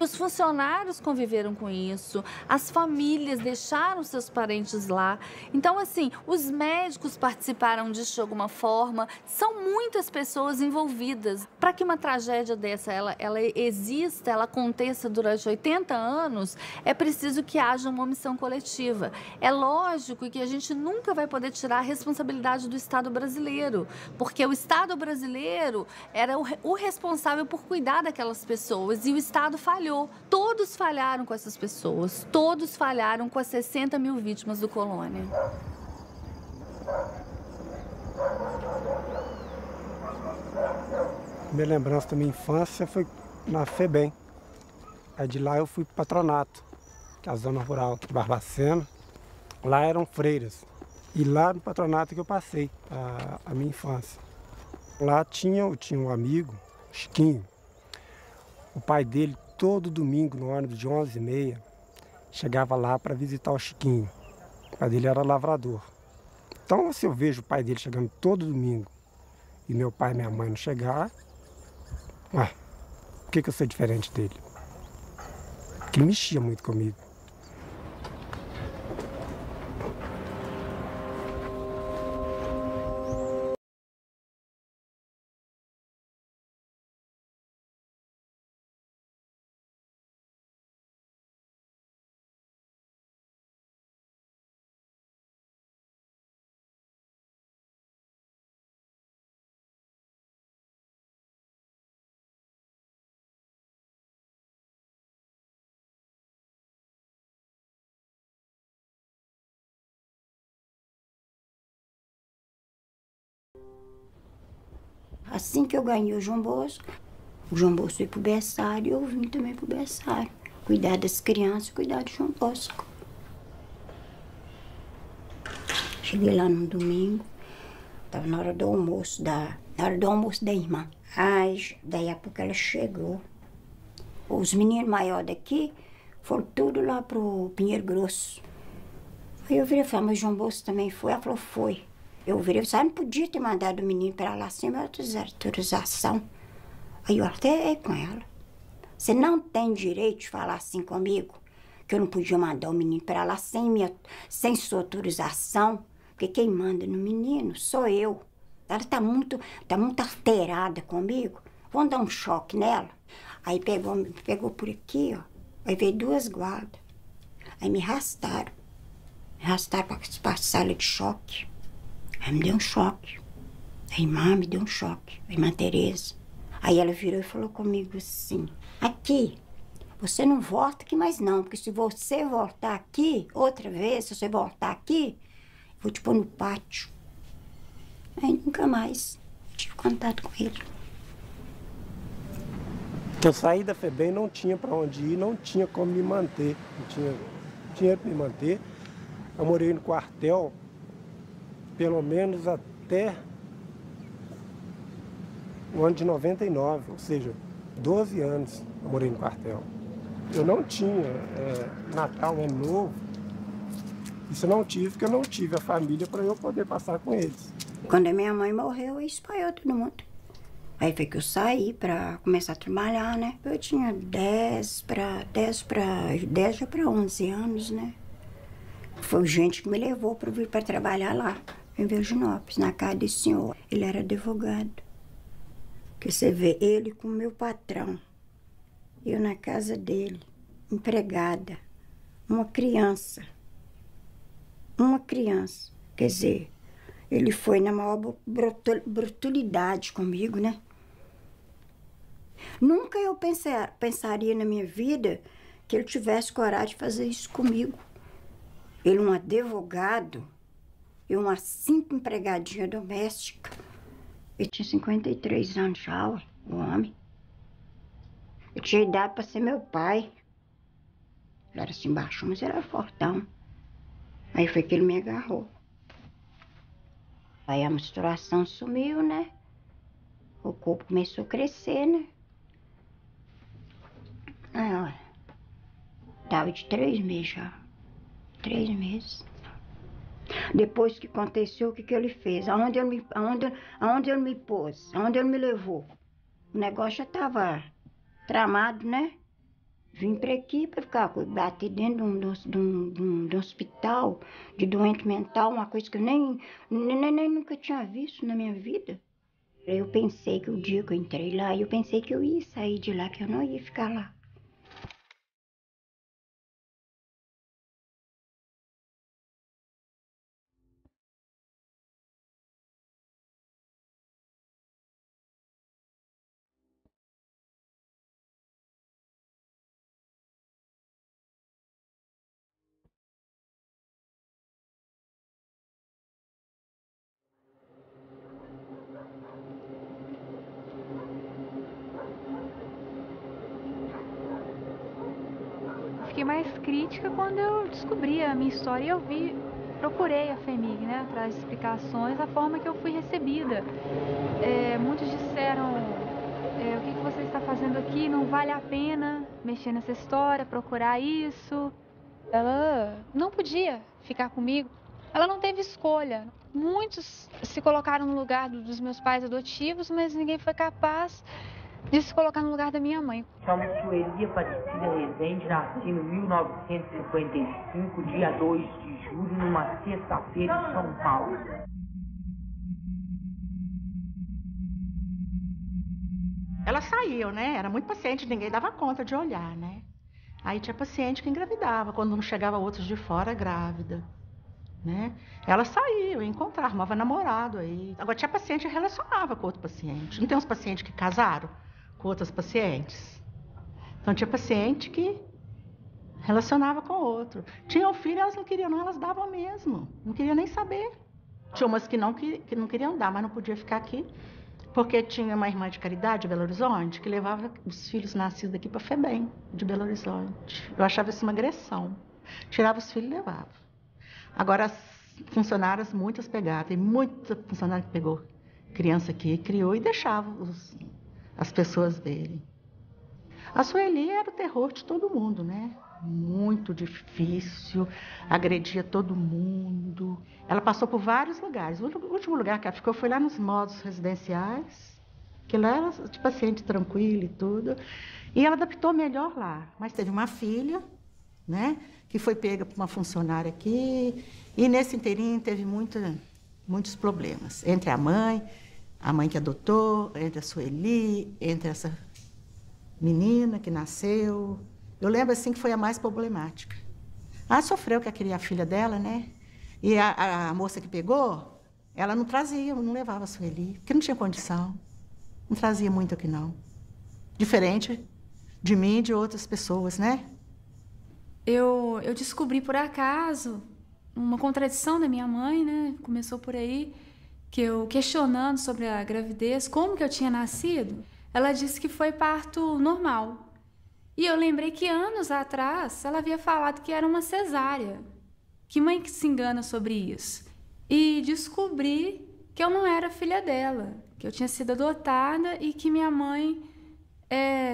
[SPEAKER 5] Os funcionários conviveram com isso, as famílias deixaram seus parentes lá. Então, assim, os médicos participaram disso de alguma forma. São muitas pessoas envolvidas. Para que uma tragédia dessa ela exista, ela aconteça durante 80 anos, é preciso que haja uma omissão coletiva. É lógico que a gente nunca vai poder tirar a responsabilidade do Estado brasileiro, porque o Estado brasileiro era o responsável por cuidar daquelas pessoas e o Estado falhou. Todos falharam com essas pessoas, todos falharam com as 60 mil vítimas do Colônia.
[SPEAKER 17] Minha lembrança da minha infância foi na FEBEM. Aí de lá eu fui para o patronato, que é a zona rural de Barbacena. Lá eram freiras. E lá no patronato que eu passei a minha infância. Lá eu tinha um amigo, Chiquinho. O pai dele, todo domingo, no ônibus de 11h30, chegava lá para visitar o Chiquinho. O pai dele era lavrador. Então, se eu vejo o pai dele chegando todo domingo e meu pai e minha mãe não chegar, por que eu sou diferente dele? Porque ele mexia muito comigo.
[SPEAKER 18] Assim que eu ganhei o João Bosco foi pro berçário e eu vim também pro berçário. Cuidar das crianças, cuidar do João Bosco. Cheguei lá no domingo, estava na hora do almoço da irmã. Aí, daí a pouco ela chegou. Os meninos maiores daqui foram tudo lá pro Pinheiro Grosso. Aí eu virei e falei, mas o João Bosco também foi? Ela falou, foi. Eu virei e falei, não podia ter mandado o menino para lá sem minha autorização. Aí eu até com ela. Você não tem direito de falar assim comigo, que eu não podia mandar o menino para lá sem sua autorização, porque quem manda no menino sou eu. Ela tá muito alterada comigo. Vamos dar um choque nela. Aí pegou por aqui, ó. Aí veio 2 guardas. Aí me arrastaram. Me arrastaram para a sala de choque. Aí me deu um choque. A irmã me deu um choque, a irmã Tereza. Aí ela virou e falou comigo assim, aqui, você não volta aqui mais não, porque se você voltar aqui, outra vez, se você voltar aqui, vou te pôr no pátio. Aí nunca mais tive contato com ele.
[SPEAKER 17] Eu saí da FEBEM, não tinha para onde ir, não tinha como me manter, não tinha dinheiro para me manter. Eu morei no quartel pelo menos até o ano de 99, ou seja, 12 anos eu morei no quartel. Eu não tinha Natal, Ano Novo, isso eu não tive, porque eu não tive a família para eu poder passar com eles.
[SPEAKER 18] Quando a minha mãe morreu, espalhou todo mundo. Aí foi que eu saí para começar a trabalhar, né? Eu tinha 10 já para 11 anos, né? Foi gente que me levou para vir para trabalhar lá, em Virginópolis, na casa desse senhor. Ele era advogado. Que você vê ele com o meu patrão, eu na casa dele, empregada, uma criança. Quer dizer, ele foi na maior brutalidade comigo, né? Nunca eu pensaria na minha vida que ele tivesse coragem de fazer isso comigo. Ele, um advogado, eu, uma simples empregadinha doméstica. Ele tinha 53 anos já, o homem. Eu tinha idade para ser meu pai. Ele era assim baixo, mas ele era fortão. Aí foi que ele me agarrou. Aí a menstruação sumiu, né? O corpo começou a crescer, né? Aí, olha, tava de 3 meses já. 3 meses. Depois que aconteceu, o que ele fez? Aonde ele me pôs? Aonde ele me levou? O negócio já estava tramado, né? Vim para aqui para ficar bater dentro de um hospital de doente mental, uma coisa que eu nem nunca tinha visto na minha vida. Eu pensei que o dia que eu entrei lá, eu pensei que eu ia sair de lá, que eu não ia ficar lá.
[SPEAKER 19] Fiquei mais crítica quando eu descobri a minha história e eu procurei a FEMIG, né, atrás de explicações, a forma que eu fui recebida. Muitos disseram, o que você está fazendo aqui, não vale a pena mexer nessa história, procurar isso. Ela não podia ficar comigo, ela não teve escolha. Muitos se colocaram no lugar dos meus pais adotivos, mas ninguém foi capaz de se colocar no lugar da minha mãe.
[SPEAKER 20] Chamo Sueli Aparecida Rezende, nasci em 1955, dia 2 de julho, numa sexta-feira em São Paulo.
[SPEAKER 2] Elas saíam, né? Era muito paciente, ninguém dava conta de olhar, né? Aí tinha paciente que engravidava, quando não chegava outros de fora grávida, né? Elas saíam, encontravam, arrumava namorado aí. Agora tinha paciente que relacionava com outro paciente. Não tem uns pacientes que casaram com outras pacientes? Então tinha paciente que relacionava com outro. Tinha um filho, elas não queriam não, elas davam mesmo. Não queriam nem saber. Tinha umas que não queriam dar, mas não podia ficar aqui. Porque tinha uma irmã de caridade de Belo Horizonte que levava os filhos nascidos aqui para a FEBEM, de Belo Horizonte. Eu achava isso uma agressão. Tirava os filhos e levava. Agora, as funcionárias, muitas pegavam. Tem muita funcionária que pegou criança aqui, criou e deixava as pessoas verem. A Sueli era o terror de todo mundo, né? Muito difícil, agredia todo mundo. Ela passou por vários lugares. O último lugar que ela ficou foi lá nos modos residenciais, que lá era de paciente tranquilo e tudo. E ela adaptou melhor lá. Mas teve uma filha, né, que foi pega por uma funcionária aqui. E nesse inteirinho teve muitos problemas. Entre a mãe que adotou, entre a Sueli, entre essa menina que nasceu. Eu lembro assim que foi a mais problemática. Ela sofreu que queria a filha dela, né? E a moça que pegou Ela não trazia, não levava a Sueli, porque não tinha condição. Não trazia muito aqui, não. Diferente de mim e de outras pessoas, né?
[SPEAKER 19] Eu descobri por acaso uma contradição da minha mãe, né? Começou por aí, que eu questionando sobre a gravidez, como que eu tinha nascido, ela disse que foi parto normal. E eu lembrei que anos atrás ela havia falado que era uma cesárea. Que mãe que se engana sobre isso? E descobri que eu não era filha dela, que eu tinha sido adotada e que minha mãe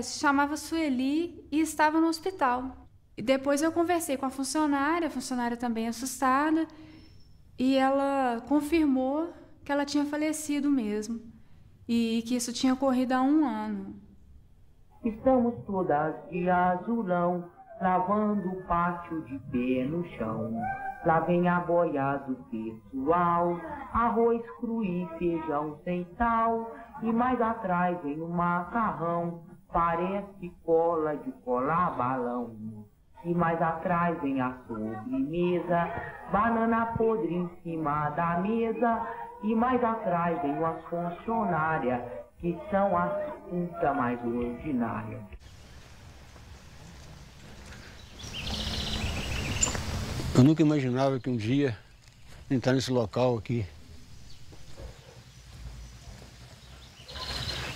[SPEAKER 19] se chamava Sueli e estava no hospital. E depois eu conversei com a funcionária também assustada, e ela confirmou que ela tinha falecido mesmo, e que isso tinha ocorrido há 1 ano.
[SPEAKER 20] Estamos todas de azulão, lavando o pátio de pé no chão. Lá vem a boia do pessoal, arroz cru e feijão sem sal. E mais atrás vem um macarrão, parece cola de colar balão. E mais atrás vem a sobremesa, banana podre em cima da mesa. E mais atrás vem as funcionárias, que são as putas mais ordinárias.
[SPEAKER 7] Eu nunca imaginava que um dia entrar nesse local aqui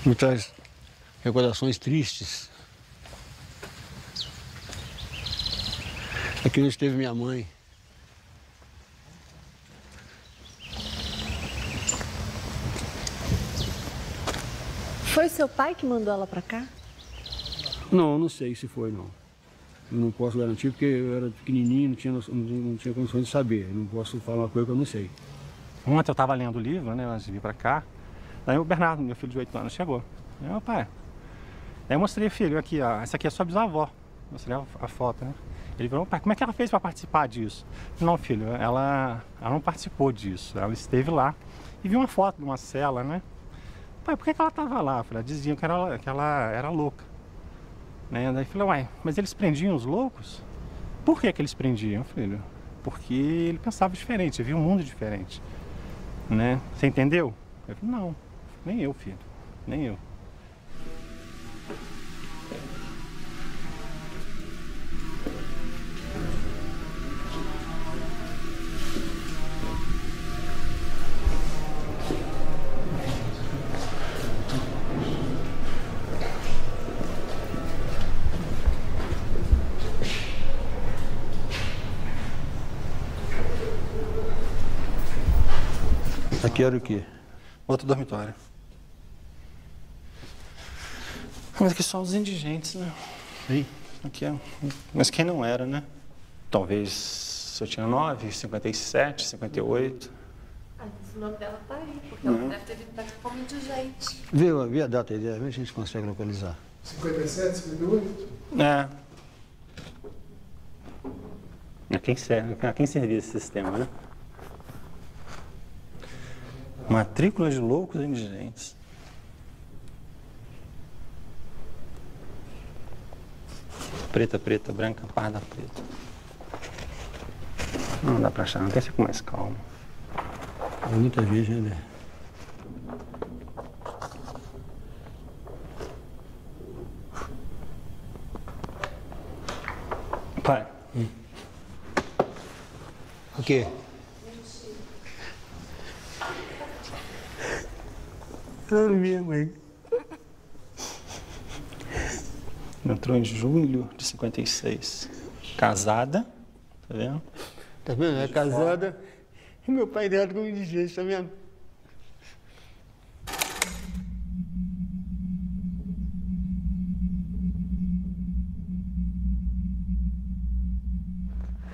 [SPEAKER 7] me traz recordações tristes. Aqui onde esteve minha mãe.
[SPEAKER 21] Foi seu pai que mandou ela pra cá?
[SPEAKER 7] Não, não sei se foi, não. Eu não posso garantir porque eu era pequenininho, não tinha condições de saber. Eu não posso falar uma coisa que eu não sei.
[SPEAKER 22] Ontem eu estava lendo o livro, né, antes de vir para cá. Daí o Bernardo, meu filho de 8 anos, chegou. Aí, meu pai. Daí eu mostrei, filho, aqui, ó, essa aqui é sua bisavó. Mostrei a foto, né? Ele falou, pai, como é que ela fez para participar disso? Não, filho, ela não participou disso. Ela esteve lá e viu uma foto de uma cela, né? Pai, por que ela estava lá? Eu falei, diziam que ela era louca. Né? Daí eu falei, uai, mas eles prendiam os loucos? Por que eles prendiam, filho? Porque ele pensava diferente, ele via um mundo diferente. Né? Você entendeu? Eu falei, não, nem eu, filho, nem eu.
[SPEAKER 7] Aqui era o quê?
[SPEAKER 22] Outro dormitório. Mas aqui só os indigentes, né?
[SPEAKER 7] Sim.
[SPEAKER 22] Aqui é... Mas quem não era, né? Talvez eu tinha 9, 57, 58.
[SPEAKER 21] O nome dela tá aí, porque ela deve ter vindo pra cá como indigente.
[SPEAKER 7] Vê a data aí, vê se a gente consegue localizar.
[SPEAKER 23] 57, 58?
[SPEAKER 22] É. A quem servia esse sistema, né? Matrícula de loucos e indigentes. Preta, preta, branca, parda, preta. Não dá pra achar, não. Tem que ser com mais calma.
[SPEAKER 7] É muita gente, né?
[SPEAKER 22] Pai.
[SPEAKER 7] O quê? Era minha mãe.
[SPEAKER 22] Entrou em julho de 56. Casada, tá vendo?
[SPEAKER 7] Tá vendo? É casada. E meu pai dela como indigente, tá vendo?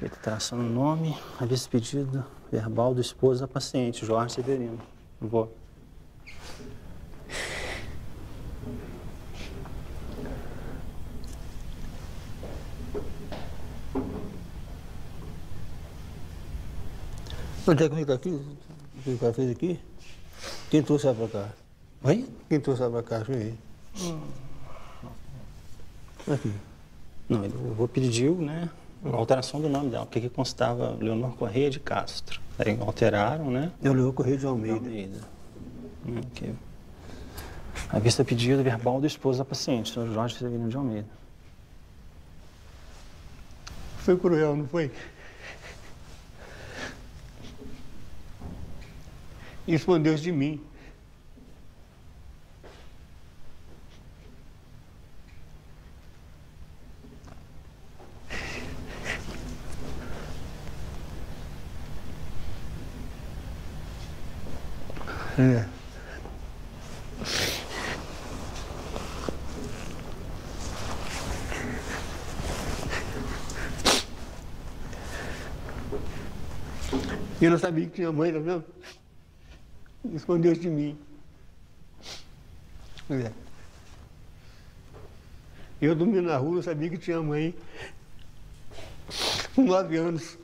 [SPEAKER 22] Ele tá traçando o nome, a despedida verbal do esposo da paciente, Jorge Severino. Vou.
[SPEAKER 7] Onde é que fica aqui? O que o cara fez aqui? Quem trouxe ela pra cá?
[SPEAKER 22] Oi?
[SPEAKER 7] Quem trouxe ela pra cá? Aqui.
[SPEAKER 22] Não, ele, o avô pediu, né? A alteração do nome dela, porque constava Leonor Correia de Castro. Aí alteraram, né?
[SPEAKER 7] Leonor Correia de Almeida.
[SPEAKER 22] Ok. A vista pedido verbal do esposo da paciente, Sr. Jorge Severino de Almeida.
[SPEAKER 7] Foi cruel, não foi? Escondeu-se de mim. É. Eu não sabia que tinha mãe, tá vendo? Escondeu-se de mim. É. Eu dormindo na rua, não sabia que tinha mãe. Com 9 anos.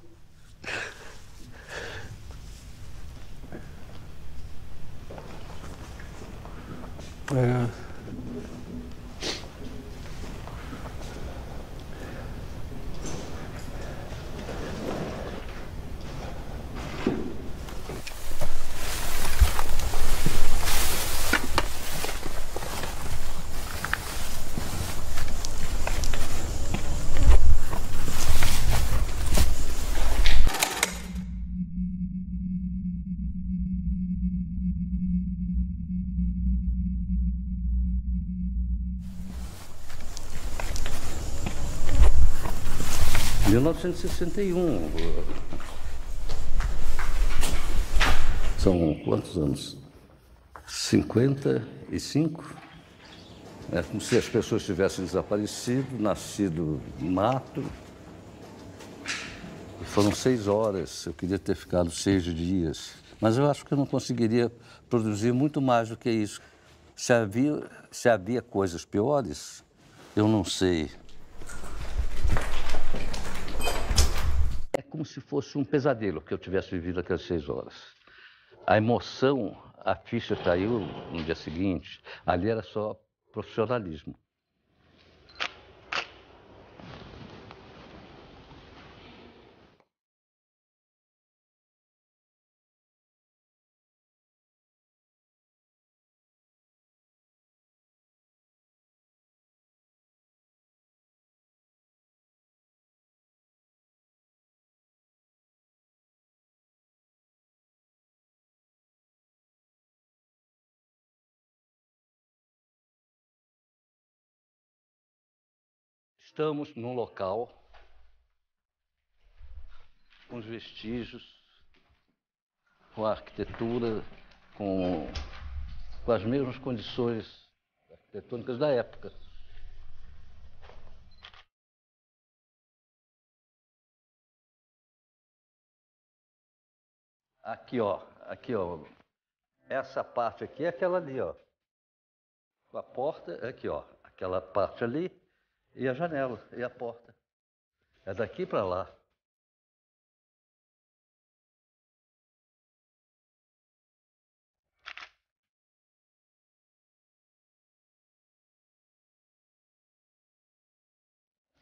[SPEAKER 7] É.
[SPEAKER 1] Em 1961, são quantos anos? 55? É como se as pessoas tivessem desaparecido, nascido no mato. E foram 6 horas, eu queria ter ficado 6 dias. Mas eu acho que eu não conseguiria produzir muito mais do que isso. Se havia coisas piores, eu não sei. É como se fosse um pesadelo que eu tivesse vivido aquelas 6 horas. A emoção, a ficha caiu no dia seguinte, ali era só profissionalismo. Estamos num local com os vestígios, com a arquitetura, com as mesmas condições arquitetônicas da época. Aqui, ó. Essa parte aqui é aquela ali, ó. A porta é aqui, ó. Aquela parte ali. E a janela, e a porta. É daqui para lá.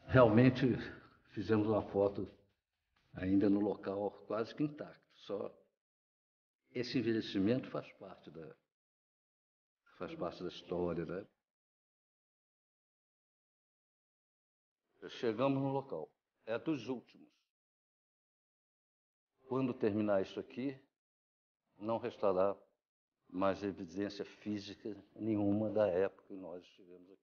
[SPEAKER 1] Realmente fizemos uma foto ainda no local quase que intacto. Só esse envelhecimento faz parte da história, né? Chegamos no local. É dos últimos. Quando terminar isso aqui, não restará mais evidência física nenhuma da época que nós estivemos aqui.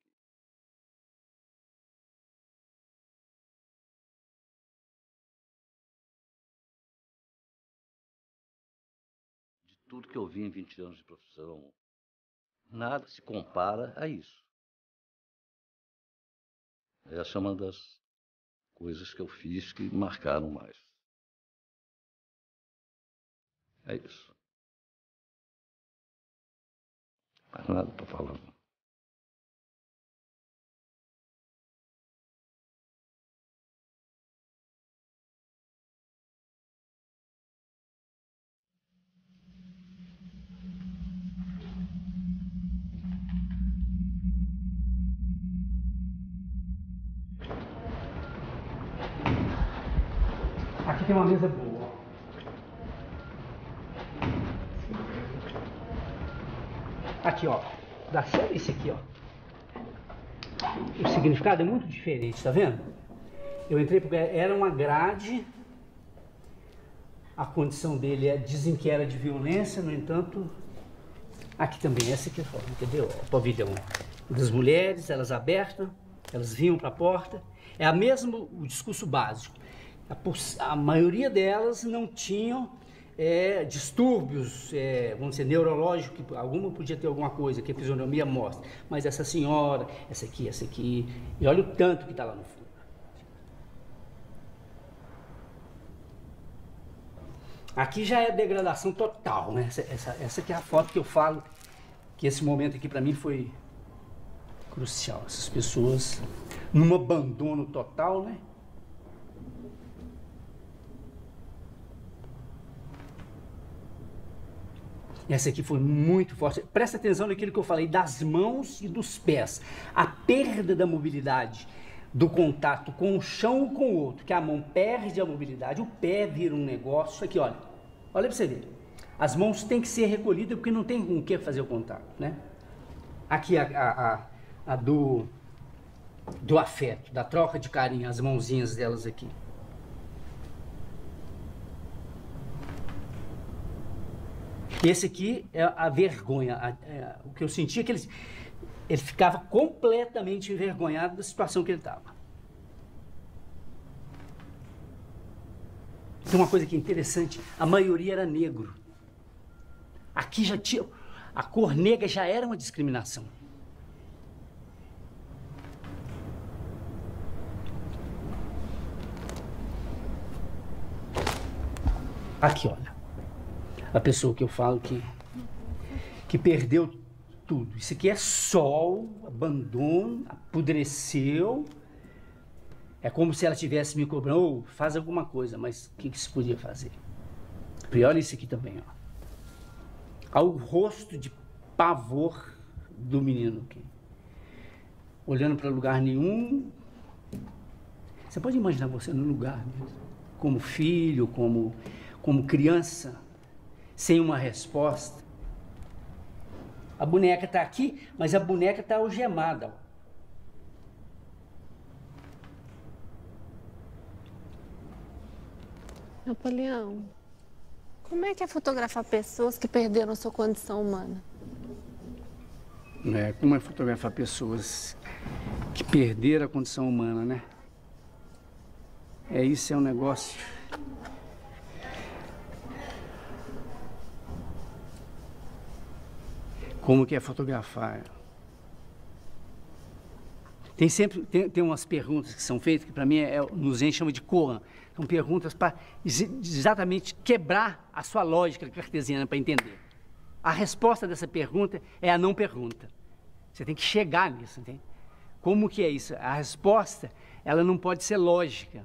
[SPEAKER 1] De tudo que eu vi em 20 anos de profissão, nada se compara a isso. Essa é uma das coisas que eu fiz que marcaram mais. É isso. Mais nada para falar.
[SPEAKER 11] Aqui tem uma mesa boa. Aqui, ó. Dá certo esse aqui, ó. O significado é muito diferente, tá vendo? Eu entrei porque era uma grade. A condição dele dizem que era de violência, no entanto, aqui também, essa aqui é forma, entendeu? O pavilhão das mulheres, elas abertas, elas vinham para a porta. É o discurso básico. A maioria delas não tinham distúrbios, vamos dizer, neurológicos, que alguma podia ter alguma coisa que a fisionomia mostra. Mas essa senhora, essa aqui, e olha o tanto que está lá no fundo. Aqui já é degradação total, né? Essa aqui é a foto que eu falo, que esse momento aqui para mim foi crucial. Essas pessoas num abandono total, né? Essa aqui foi muito forte. Presta atenção naquilo que eu falei das mãos e dos pés. A perda da mobilidade, do contato com o chão ou com o outro, que a mão perde a mobilidade, o pé vira um negócio. Aqui, olha para você ver. As mãos têm que ser recolhidas porque não tem com o que fazer o contato, né? Aqui a do afeto, da troca de carinho, as mãozinhas delas aqui. Esse aqui é a vergonha. O que eu sentia é que ele ficava completamente envergonhado da situação que ele estava. Tem uma coisa que é interessante, a maioria era negro. Aqui já tinha... A cor negra já era uma discriminação. Aqui, olha. A pessoa que eu falo que perdeu tudo. Isso aqui é sol, abandono, apodreceu. É como se ela tivesse me cobrando, faz alguma coisa, mas o que se podia fazer? E olha isso aqui também, ó. Ao rosto de pavor do menino aqui. Olhando para lugar nenhum. Você pode imaginar você no lugar mesmo, como filho, como criança, sem uma resposta. A boneca está aqui, mas a boneca está algemada. Ó.
[SPEAKER 21] Napoleão, como é que é fotografar pessoas que perderam sua condição humana?
[SPEAKER 11] Como é fotografar pessoas que perderam a condição humana, né? Isso é um negócio... Como que é fotografar? Tem umas perguntas que são feitas que para mim nos chama de koan. São perguntas para exatamente quebrar a sua lógica cartesiana para entender. A resposta dessa pergunta é a não pergunta. Você tem que chegar nisso, entende? Como que é isso? A resposta, ela não pode ser lógica.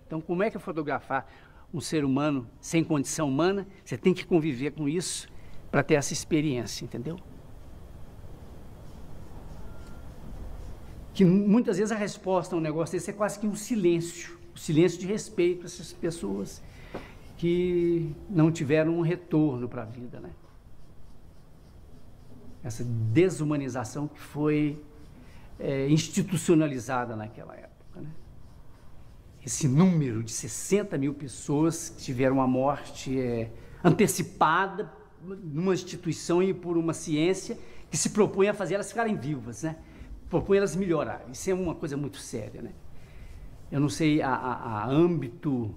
[SPEAKER 11] Então, como é que é fotografar um ser humano sem condição humana? Você tem que conviver com isso para ter essa experiência, entendeu? Que muitas vezes a resposta a um negócio desse é quase que um silêncio de respeito a essas pessoas que não tiveram um retorno para a vida, né? Essa desumanização que foi institucionalizada naquela época, né? Esse número de 60 mil pessoas que tiveram a morte antecipada numa instituição e por uma ciência que se propõe a fazer elas ficarem vivas, né? Propõe elas melhorar. Isso é uma coisa muito séria, né? Eu não sei a âmbito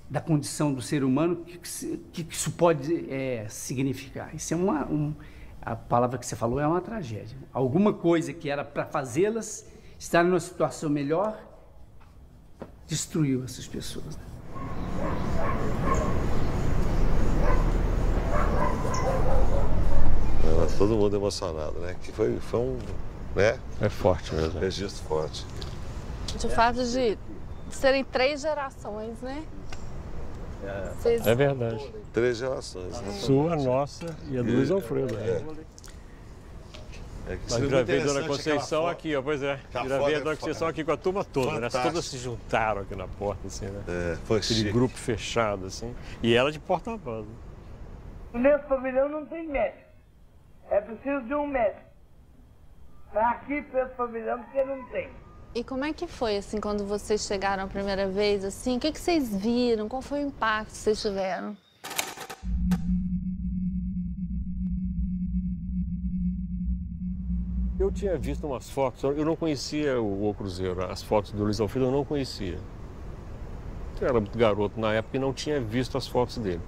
[SPEAKER 11] da condição do ser humano que isso pode significar. Isso é a palavra que você falou é uma tragédia. Alguma coisa que era para fazê-las estar numa situação melhor destruiu essas pessoas, né?
[SPEAKER 8] Todo mundo emocionado, né? Que foi um, né?
[SPEAKER 22] É forte mesmo.
[SPEAKER 8] Registro forte.
[SPEAKER 21] De fato de serem 3 gerações, né?
[SPEAKER 22] É verdade.
[SPEAKER 8] 3 gerações. Né?
[SPEAKER 22] Sua, nossa e a do Luiz Alfredo.
[SPEAKER 9] Mas gravei Dona Conceição aqui, ó, pois é. Gravei a Dona Conceição aqui com a turma toda, né? Todas se juntaram aqui na porta, assim, né?
[SPEAKER 8] Foi
[SPEAKER 9] aquele
[SPEAKER 8] chique.
[SPEAKER 9] grupo fechado, assim. E ela de porta-voz.
[SPEAKER 10] Nesse pavilhão não tem médico. É preciso de um médico. Tá aqui para esse pavilhão porque não tem.
[SPEAKER 21] E como é que foi, assim, quando vocês chegaram a primeira vez, assim? O que vocês viram? Qual foi o impacto que vocês tiveram?
[SPEAKER 9] Eu tinha visto umas fotos, eu não conhecia o Cruzeiro, as fotos do Luiz Alfredo eu não conhecia. Eu era muito garoto na época e não tinha visto as fotos dele.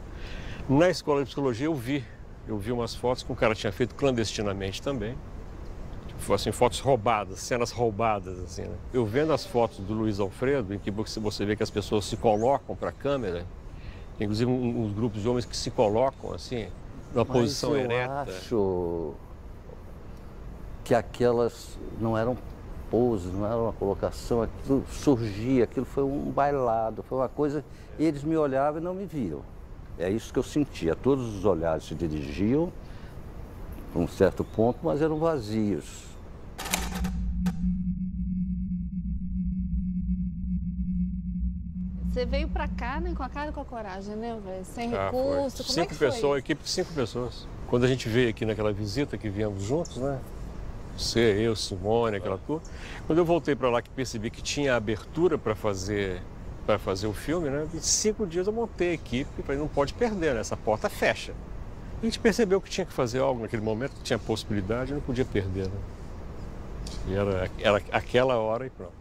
[SPEAKER 9] Na escola de psicologia eu vi umas fotos que o cara tinha feito clandestinamente também. Tipo, assim, fotos roubadas, cenas roubadas, assim, né? Eu vendo as fotos do Luiz Alfredo, em que você vê que as pessoas se colocam para a câmera, inclusive uns grupos de homens que se colocam, assim, numa posição ereta.
[SPEAKER 1] Eu acho que aquelas não eram poses, não era uma colocação, aquilo surgia, aquilo foi um bailado, foi uma coisa, eles me olhavam e não me viam. É isso que eu sentia, todos os olhares se dirigiam para um certo ponto, mas eram vazios.
[SPEAKER 21] Você veio pra cá, né, com a cara e com a coragem, né, velho? Sem recurso, como é que foi?
[SPEAKER 9] Equipe de 5 pessoas. Quando a gente veio aqui naquela visita que viemos juntos, né? Você, eu, Simone, aquela turma. Quando eu voltei para lá que percebi que tinha abertura para fazer o filme, né? Em 5 dias eu montei a equipe e falei, não pode perder, né? Essa porta fecha. A gente percebeu que tinha que fazer algo naquele momento, que tinha possibilidade, não podia perder, né? E era aquela hora e pronto.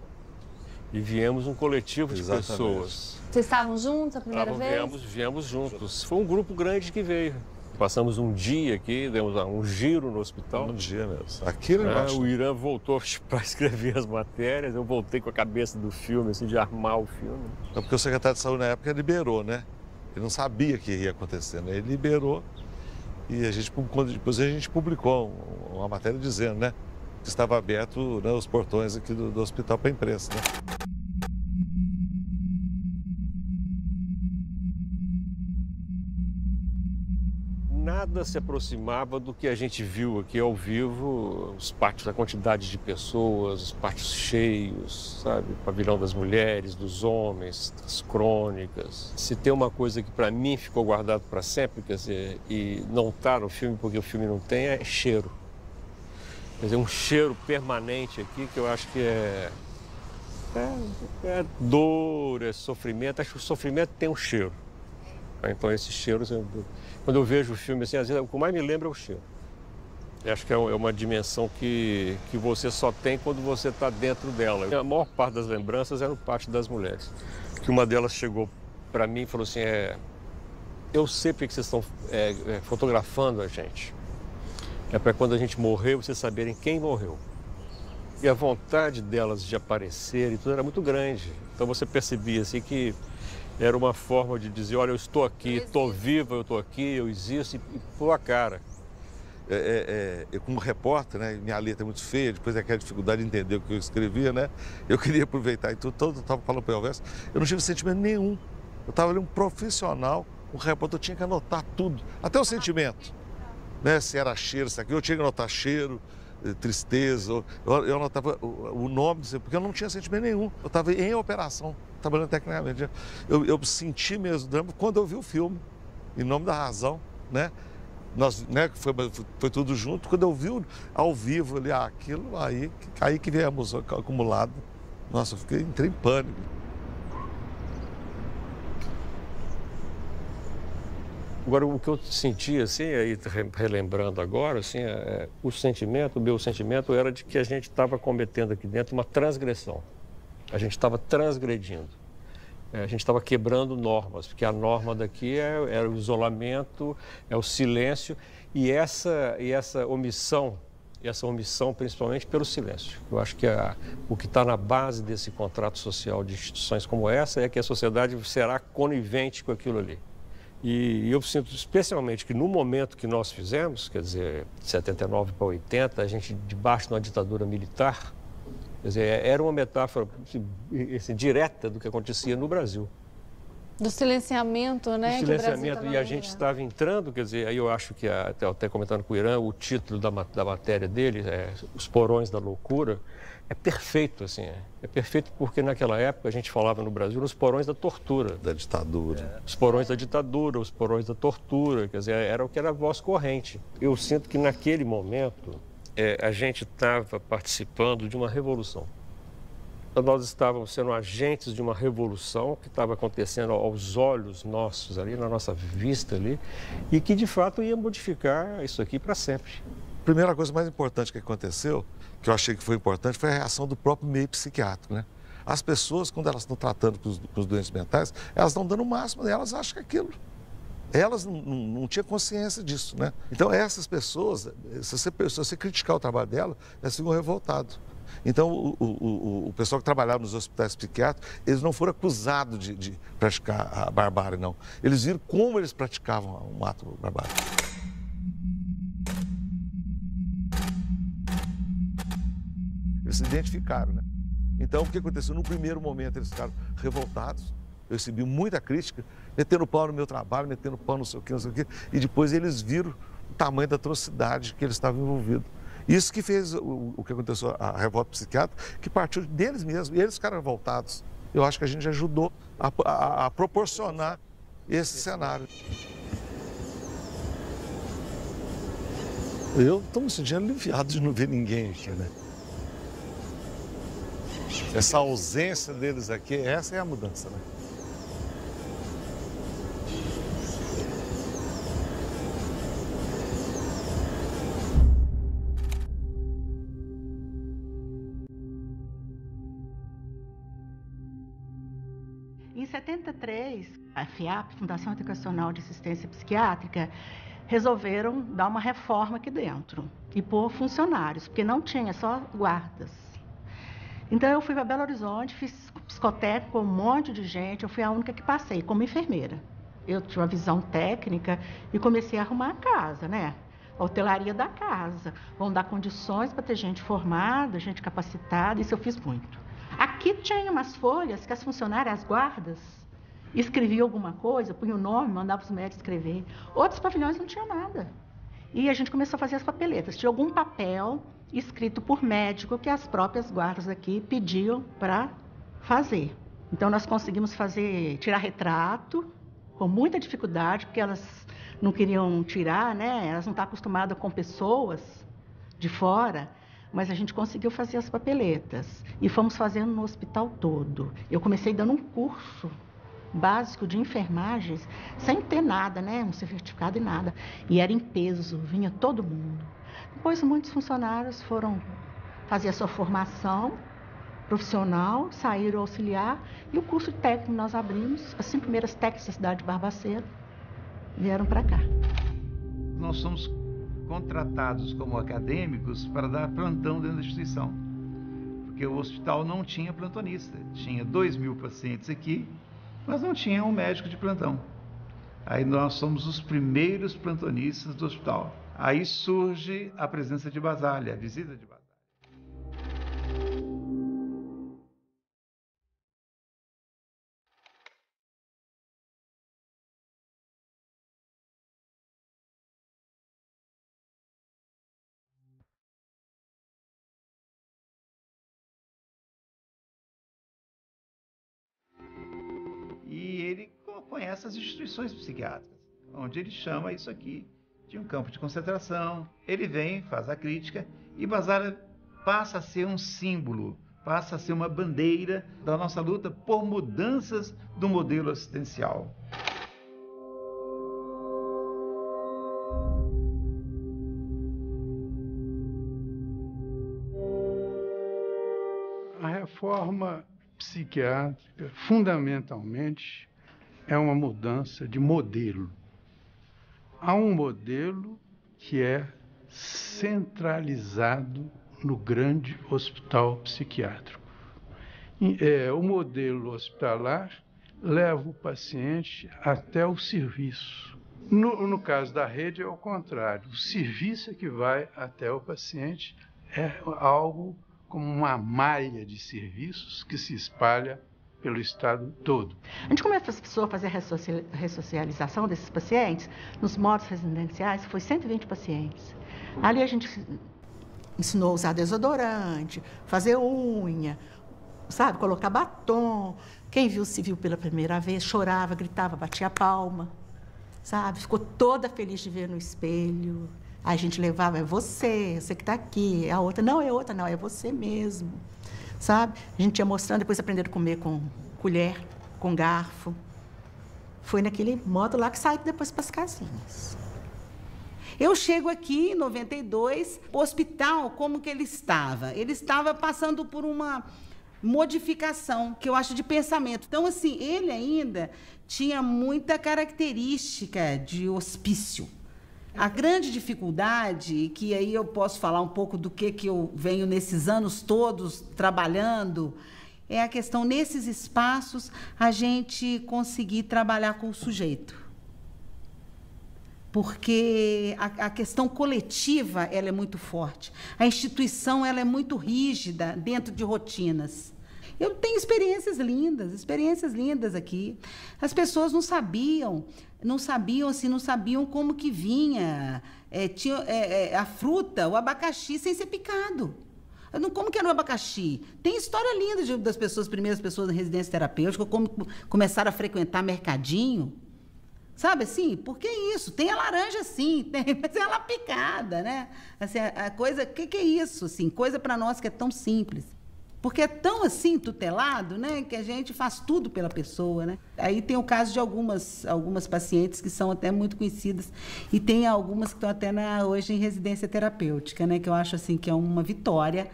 [SPEAKER 9] E viemos um coletivo de pessoas.
[SPEAKER 21] Vocês estavam juntos a primeira vez?
[SPEAKER 9] Viemos juntos. Foi um grupo grande que veio. Passamos um dia aqui, demos um giro no hospital.
[SPEAKER 8] Um dia mesmo. Aquilo
[SPEAKER 9] o Irã voltou para escrever as matérias, eu voltei com a cabeça do filme, assim, de armar o filme.
[SPEAKER 8] É porque o secretário de saúde na época liberou, né? Ele não sabia o que ia acontecer, né? Ele liberou e depois a gente publicou uma matéria dizendo, né? Que estava aberto, né, os portões aqui do hospital para a imprensa, né?
[SPEAKER 9] Nada se aproximava do que a gente viu aqui ao vivo, os pátios, a quantidade de pessoas, os pátios cheios, sabe? O pavilhão das mulheres, dos homens, das crônicas. Se tem uma coisa que para mim ficou guardado para sempre, quer dizer, e não está no filme porque o filme não tem, é cheiro. Quer dizer, um cheiro permanente aqui que eu acho que é dor, é sofrimento. Acho que o sofrimento tem um cheiro. Então esse cheiro, quando eu vejo o filme assim, às vezes o que mais me lembra é o cheiro. Eu acho que é uma dimensão que você só tem quando você está dentro dela. A maior parte das lembranças é no pátio das mulheres. Que uma delas chegou para mim e falou assim, eu sei porque vocês estão fotografando a gente. É para quando a gente morreu, vocês saberem quem morreu. E a vontade delas de aparecer e tudo era muito grande. Então você percebia assim que era uma forma de dizer, olha, eu estou aqui, estou viva, eu estou aqui, eu existo, e pôr a cara.
[SPEAKER 8] Eu como repórter, né, minha letra é muito feia, depois daquela dificuldade de entender o que eu escrevia, né, eu queria aproveitar e tudo, eu estava falando para o Elvésio, eu não tive sentimento nenhum. Eu estava ali um profissional, um repórter, eu tinha que anotar tudo, até o sentimento. Né, se era cheiro, se aquilo, eu tinha que anotar cheiro, tristeza, eu anotava o nome, porque eu não tinha sentimento nenhum. Eu estava em operação, trabalhando tecnicamente. Eu senti mesmo o drama quando eu vi o filme, Em Nome da Razão, né? Nós, né, foi tudo junto. Quando eu vi ao vivo ali aquilo, aí que viemos acumulado. Nossa, entrei em pânico.
[SPEAKER 9] Agora, o que eu senti, assim, aí relembrando agora, assim, o meu sentimento era de que a gente estava cometendo aqui dentro uma transgressão. A gente estava transgredindo. A gente estava quebrando normas, porque a norma daqui era o isolamento, é o silêncio e essa omissão principalmente pelo silêncio. Eu acho que o que está na base desse contrato social de instituições como essa é que a sociedade será conivente com aquilo ali. E eu sinto especialmente que no momento que nós fizemos, quer dizer, de 79 para 80, a gente debaixo de uma ditadura militar, quer dizer, era uma metáfora assim, direta do que acontecia no Brasil.
[SPEAKER 21] Do silenciamento, né?
[SPEAKER 9] Do silenciamento, e a gente estava entrando, quer dizer, aí eu acho que, até comentando com o Irã, o título da matéria dele, Os Porões da Loucura, é perfeito, assim, é perfeito porque naquela época a gente falava no Brasil nos porões da tortura.
[SPEAKER 8] Da ditadura.
[SPEAKER 9] Os porões da ditadura, os porões da tortura, quer dizer, era o que era a voz corrente. Eu sinto que naquele momento a gente estava participando de uma revolução. Nós estávamos sendo agentes de uma revolução que estava acontecendo aos olhos nossos ali, na nossa vista ali, e que de fato ia modificar isso aqui para sempre.
[SPEAKER 8] A primeira coisa mais importante que aconteceu, que eu achei que foi importante, foi a reação do próprio meio psiquiátrico, né? As pessoas, quando elas estão tratando com os doentes mentais, elas estão dando o máximo, elas acham que aquilo. Elas não tinham consciência disso, né? Então, essas pessoas, se você criticar o trabalho dela, elas ficam revoltadas. Então, o pessoal que trabalhava nos hospitais psiquiátricos, eles não foram acusados de praticar a barbárie, não. Eles viram como eles praticavam um ato barbário. Eles se identificaram, né? Então, o que aconteceu? No primeiro momento, eles ficaram revoltados. Eu recebi muita crítica, metendo pau no meu trabalho, metendo pau não sei o quê. E depois eles viram o tamanho da atrocidade que eles estavam envolvidos. Isso que fez o que aconteceu, a revolta psiquiátrica, que partiu deles mesmos, e eles ficaram revoltados. Eu acho que a gente ajudou a proporcionar esse cenário. Eu estou me sentindo aliviado de não ver ninguém aqui, né? Essa ausência deles aqui, essa é a mudança, né?
[SPEAKER 2] Em 73, a FIAP, Fundação Educacional de Assistência Psiquiátrica, resolveram dar uma reforma aqui dentro e pôr funcionários, porque não tinha, só guardas. Então eu fui para Belo Horizonte, fiz psicotécnico com um monte de gente, eu fui a única que passei como enfermeira. Eu tinha uma visão técnica e comecei a arrumar a casa, né? A hotelaria da casa. Vão dar condições para ter gente formada, gente capacitada, isso eu fiz muito. Aqui tinha umas folhas que as funcionárias, as guardas, escreviam alguma coisa, punham o nome, mandavam os médicos escrever. Outros pavilhões não tinha nada. E a gente começou a fazer as papeletas. Tinha algum papel escrito por médico que as próprias guardas aqui pediam para fazer. Então nós conseguimos tirar retrato com muita dificuldade, porque elas não queriam tirar, né? Elas não estão acostumadas com pessoas de fora. Mas a gente conseguiu fazer as papeletas e fomos fazendo no hospital todo. Eu comecei dando um curso básico de enfermagens sem ter nada, né? Um certificado e nada. E era em peso, vinha todo mundo. Depois muitos funcionários foram fazer a sua formação profissional, saíram auxiliar e o curso técnico nós abrimos. As 5 primeiras técnicas da cidade de Barbacena vieram para cá.
[SPEAKER 12] Nós somos contratados como acadêmicos para dar plantão dentro da instituição, porque o hospital não tinha plantonista, tinha 2.000 pacientes aqui, mas não tinha um médico de plantão. Aí nós somos os primeiros plantonistas do hospital. Aí surge a presença de Basálio, a visita de Basálio. E ele conhece as instituições psiquiátricas, onde ele chama isso aqui de um campo de concentração. Ele vem, faz a crítica, e Basálio passa a ser um símbolo, passa a ser uma bandeira da nossa luta por mudanças do modelo assistencial.
[SPEAKER 23] A reforma psiquiátrica, fundamentalmente, é uma mudança de modelo. Há um modelo que é centralizado no grande hospital psiquiátrico. O modelo hospitalar leva o paciente até o serviço. No caso da rede é o contrário. O serviço que vai até o paciente é algo como uma malha de serviços que se espalha pelo estado todo.
[SPEAKER 2] A gente começou a fazer a ressocialização desses pacientes nos modos residenciais, foi 120 pacientes. Ali a gente ensinou a usar desodorante, fazer unha, sabe, colocar batom. Quem viu se viu pela primeira vez, chorava, gritava, batia a palma, sabe? Ficou toda feliz de ver no espelho. Aí a gente levava, é você que está aqui. A outra, não é outra, não, é você mesmo, sabe? A gente ia mostrando, depois aprenderam a comer com colher, com garfo. Foi naquele modo lá que saiu depois para as casinhas.
[SPEAKER 13] Eu chego aqui em 92, o hospital, como que ele estava? Ele estava passando por uma modificação, que eu acho de pensamento. Então, assim, ele ainda tinha muita característica de hospício. A grande dificuldade, que aí eu posso falar um pouco do que eu venho nesses anos todos trabalhando, é a questão, nesses espaços, a gente conseguir trabalhar com o sujeito. Porque a questão coletiva ela é muito forte. A instituição ela é muito rígida dentro de rotinas. Eu tenho experiências lindas aqui. As pessoas não sabiam como que vinha a fruta, o abacaxi, sem ser picado. Como que era o abacaxi? Tem história linda das pessoas, primeiras pessoas em residência terapêutica, como começaram a frequentar mercadinho. Sabe assim? Porque é isso, tem a laranja sim, mas é ela picada, né? Assim, a coisa, o que é isso? Assim, coisa para nós que é tão simples. Porque é tão assim tutelado, né, que a gente faz tudo pela pessoa, né? Aí tem o caso de algumas pacientes que são até muito conhecidas e tem algumas que estão até hoje em residência terapêutica, né, que eu acho assim que é uma vitória,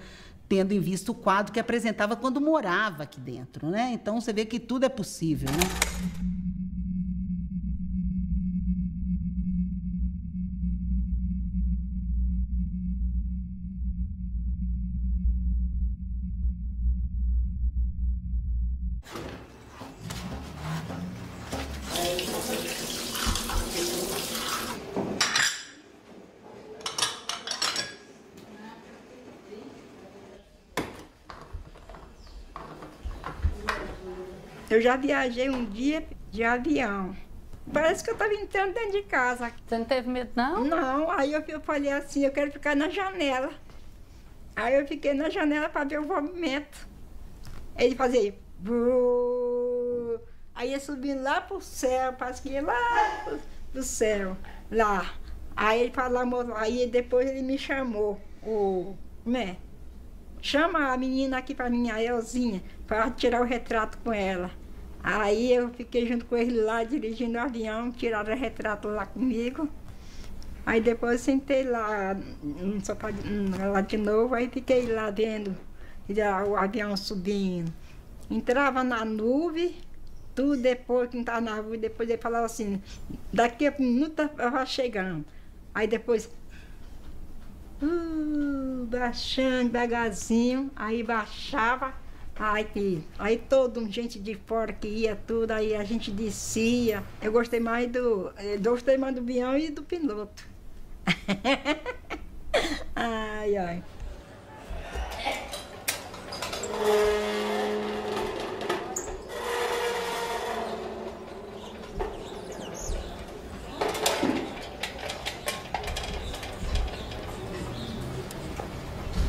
[SPEAKER 13] tendo em vista o quadro que apresentava quando morava aqui dentro, né? Então você vê que tudo é possível, né?
[SPEAKER 6] Eu já viajei um dia de avião. Parece que eu estava entrando dentro de casa.
[SPEAKER 5] Você não teve medo, não?
[SPEAKER 6] Não. Aí eu falei assim, eu quero ficar na janela. Aí eu fiquei na janela para ver o movimento. Ele fazia... Buh. Aí ia subindo lá pro céu, parece que ia lá pro céu. Lá. Aí ele falou, aí depois ele me chamou. Chama a menina aqui para mim, a Elzinha, para tirar o retrato com ela. Aí eu fiquei junto com ele lá, dirigindo o avião, tiraram o retrato lá comigo. Aí depois eu sentei lá, lá de novo, aí fiquei lá vendo o avião subindo. Entrava na nuvem, tudo depois que estava na nuvem, depois ele falava assim, daqui a um minuto eu vou chegando. Aí depois... baixando devagarzinho, aí baixava, aí todo gente de fora que ia tudo, aí a gente descia. Eu gostei mais do avião e do piloto. Ai, ai.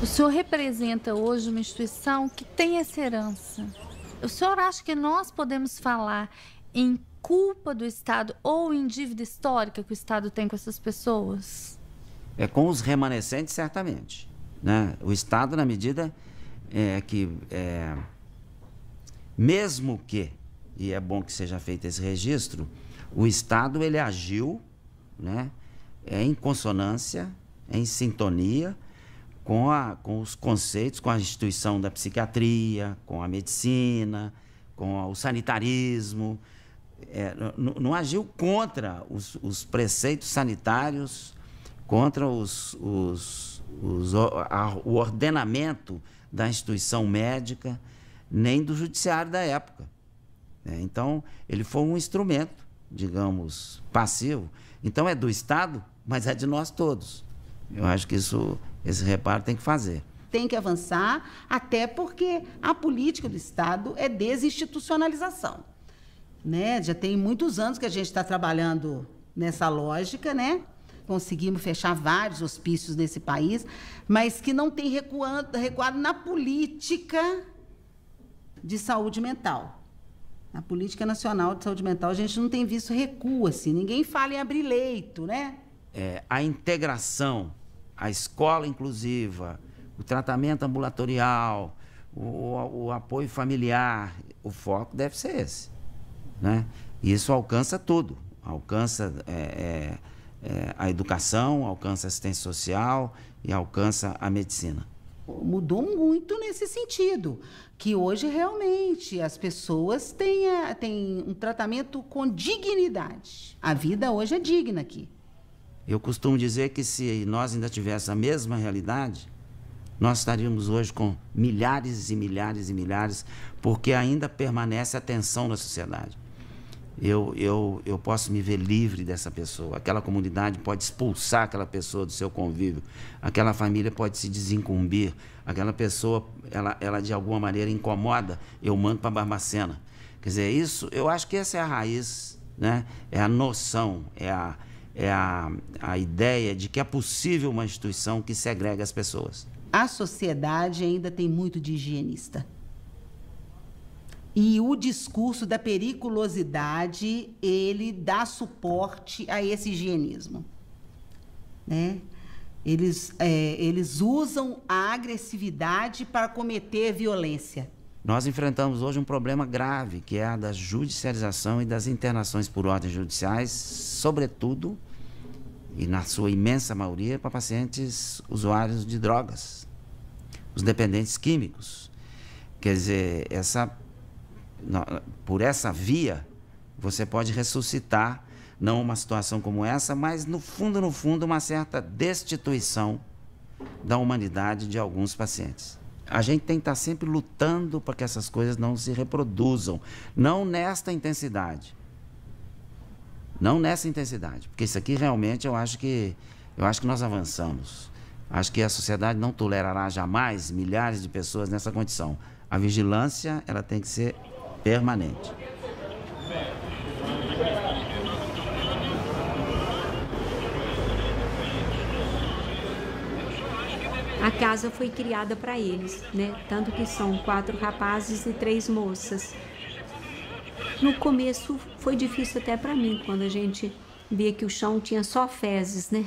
[SPEAKER 5] O senhor representa hoje uma instituição que tem essa herança. O senhor acha que nós podemos falar em culpa do Estado ou em dívida histórica que o Estado tem com essas pessoas?
[SPEAKER 14] Com os remanescentes, certamente, né? O Estado, na medida que, mesmo que, e é bom que seja feito esse registro, o Estado ele agiu, né, em consonância, em sintonia com os conceitos, com a instituição da psiquiatria, com a medicina, com o sanitarismo. Não agiu contra os preceitos sanitários, contra o ordenamento da instituição médica, nem do judiciário da época. Então, ele foi um instrumento, digamos, passivo. Então, é do Estado, mas é de nós todos. Eu acho que esse reparo tem que fazer.
[SPEAKER 13] Tem que avançar, até porque a política do Estado é desinstitucionalização. né? Já tem muitos anos que a gente está trabalhando nessa lógica, né? Conseguimos fechar vários hospícios nesse país, mas que não tem recuado na política de saúde mental. Na política nacional de saúde mental, a gente não tem visto recuo, assim. Ninguém fala em abrir leito, né?
[SPEAKER 14] A integração, a escola inclusiva, o tratamento ambulatorial, o apoio familiar, o foco deve ser esse, né? E isso alcança tudo. Alcança a educação, alcança a assistência social e alcança a medicina.
[SPEAKER 13] Mudou muito nesse sentido, que hoje realmente as pessoas têm um tratamento com dignidade. A vida hoje é digna aqui.
[SPEAKER 14] Eu costumo dizer que se nós ainda tivéssemos a mesma realidade, nós estaríamos hoje com milhares e milhares e milhares, porque ainda permanece a tensão na sociedade. Eu posso me ver livre dessa pessoa. Aquela comunidade pode expulsar aquela pessoa do seu convívio. Aquela família pode se desincumbir. Aquela pessoa, ela de alguma maneira incomoda, eu mando para Barbacena. Quer dizer, isso, eu acho que essa é a raiz, né? É a noção, é a ideia de que é possível uma instituição que segrega as pessoas.
[SPEAKER 13] A sociedade ainda tem muito de higienista. E o discurso da periculosidade, ele dá suporte a esse higienismo, né? Eles usam a agressividade para cometer violência.
[SPEAKER 14] Nós enfrentamos hoje um problema grave, que é a da judicialização e das internações por ordens judiciais, sobretudo, e na sua imensa maioria, para pacientes usuários de drogas, os dependentes químicos. Quer dizer, por essa via, você pode ressuscitar, não uma situação como essa, mas no fundo, uma certa destituição da humanidade de alguns pacientes. A gente tem que estar sempre lutando para que essas coisas não se reproduzam, não nesta intensidade. Não nessa intensidade, porque isso aqui realmente eu acho que nós avançamos. Acho que a sociedade não tolerará jamais milhares de pessoas nessa condição. A vigilância, ela tem que ser permanente.
[SPEAKER 3] A casa foi criada para eles, né? Tanto que são 4 rapazes e 3 moças. No começo foi difícil até para mim, quando a gente via que o chão tinha só fezes, né?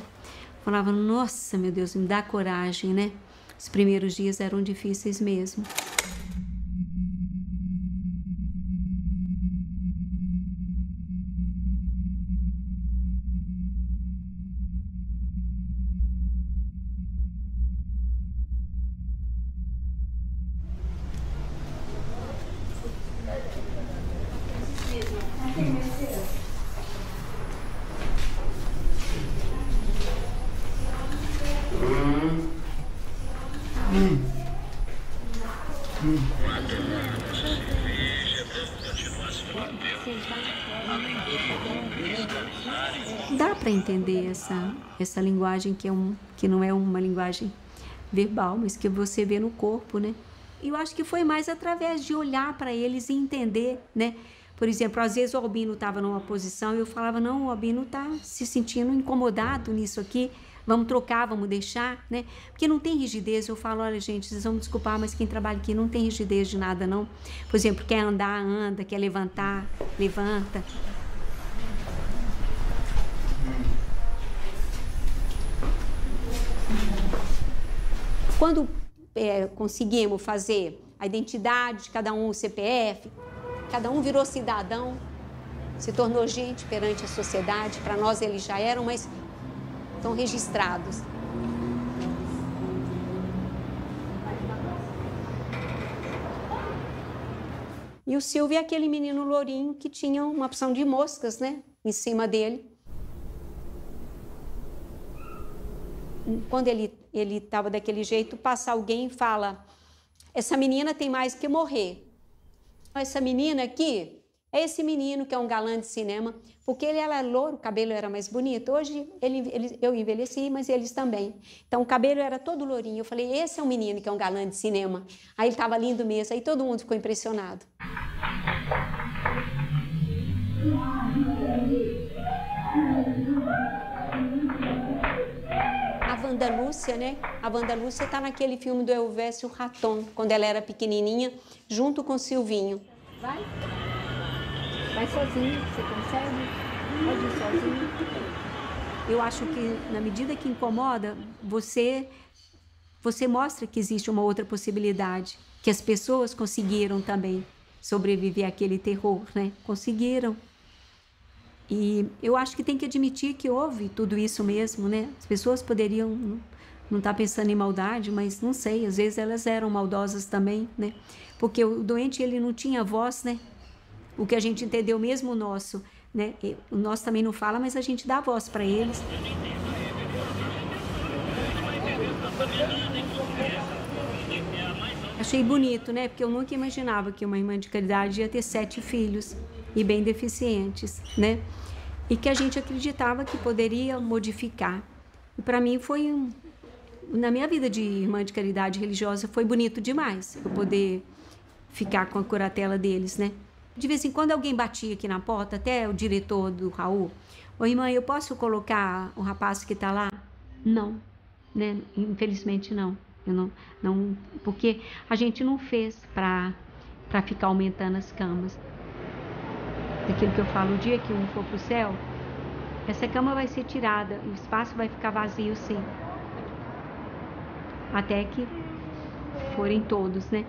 [SPEAKER 3] Falava, nossa, meu Deus, me dá coragem, né? Os primeiros dias eram difíceis mesmo. Dá para entender essa linguagem que não é uma linguagem verbal, mas que você vê no corpo, né? E eu acho que foi mais através de olhar para eles e entender, né? Por exemplo, às vezes o Albino estava numa posição e eu falava, não, o Albino está se sentindo incomodado nisso aqui, vamos trocar, vamos deixar, né? Porque não tem rigidez. Eu falo, olha, gente, vocês vão me desculpar, mas quem trabalha aqui não tem rigidez de nada, não. Por exemplo, quer andar, anda, quer levantar, levanta. Quando conseguimos fazer a identidade de cada um, o CPF, cada um virou cidadão, se tornou gente perante a sociedade. Para nós eles já eram, mas estão registrados. E o Silvio é aquele menino lourinho que tinha uma opção de moscas, né, em cima dele. Quando ele estava daquele jeito, passa alguém e fala, essa menina tem mais que morrer. Essa menina aqui é esse menino que é um galã de cinema, porque ele era louro, o cabelo era mais bonito. Hoje eu envelheci, mas eles também. Então o cabelo era todo lourinho. Eu falei, esse é um menino que é um galã de cinema. Aí ele estava lindo mesmo, aí todo mundo ficou impressionado. A Wanda Lúcia, né? A Wanda Lúcia tá naquele filme do Elvésio Raton, quando ela era pequenininha, junto com o Silvinho. Vai. Vai sozinho, você consegue? Pode ir sozinho. Eu acho que, na medida que incomoda, você mostra que existe uma outra possibilidade, que as pessoas conseguiram também sobreviver àquele terror, né? Conseguiram. E eu acho que tem que admitir que houve tudo isso mesmo, né? As pessoas poderiam não estar pensando em maldade, mas não sei, às vezes elas eram maldosas também, né? Porque o doente, ele não tinha voz, né? O que a gente entendeu mesmo o nosso, né? O nosso também não fala, mas a gente dá voz para eles. Achei bonito, né? Porque eu nunca imaginava que uma irmã de caridade ia ter 7 filhos e bem deficientes, né? E que a gente acreditava que poderia modificar. E para mim foi na minha vida de irmã de caridade religiosa foi bonito demais eu poder ficar com a curatela deles, né? De vez em quando alguém batia aqui na porta, até o diretor do Raul. Ô, irmã, eu posso colocar o rapaz que está lá? Não, né? Infelizmente não. Eu não, porque a gente não fez para ficar aumentando as camas. Daquilo que eu falo, o dia que um for para o céu, essa cama vai ser tirada, o espaço vai ficar vazio, sim. Até que forem todos, né?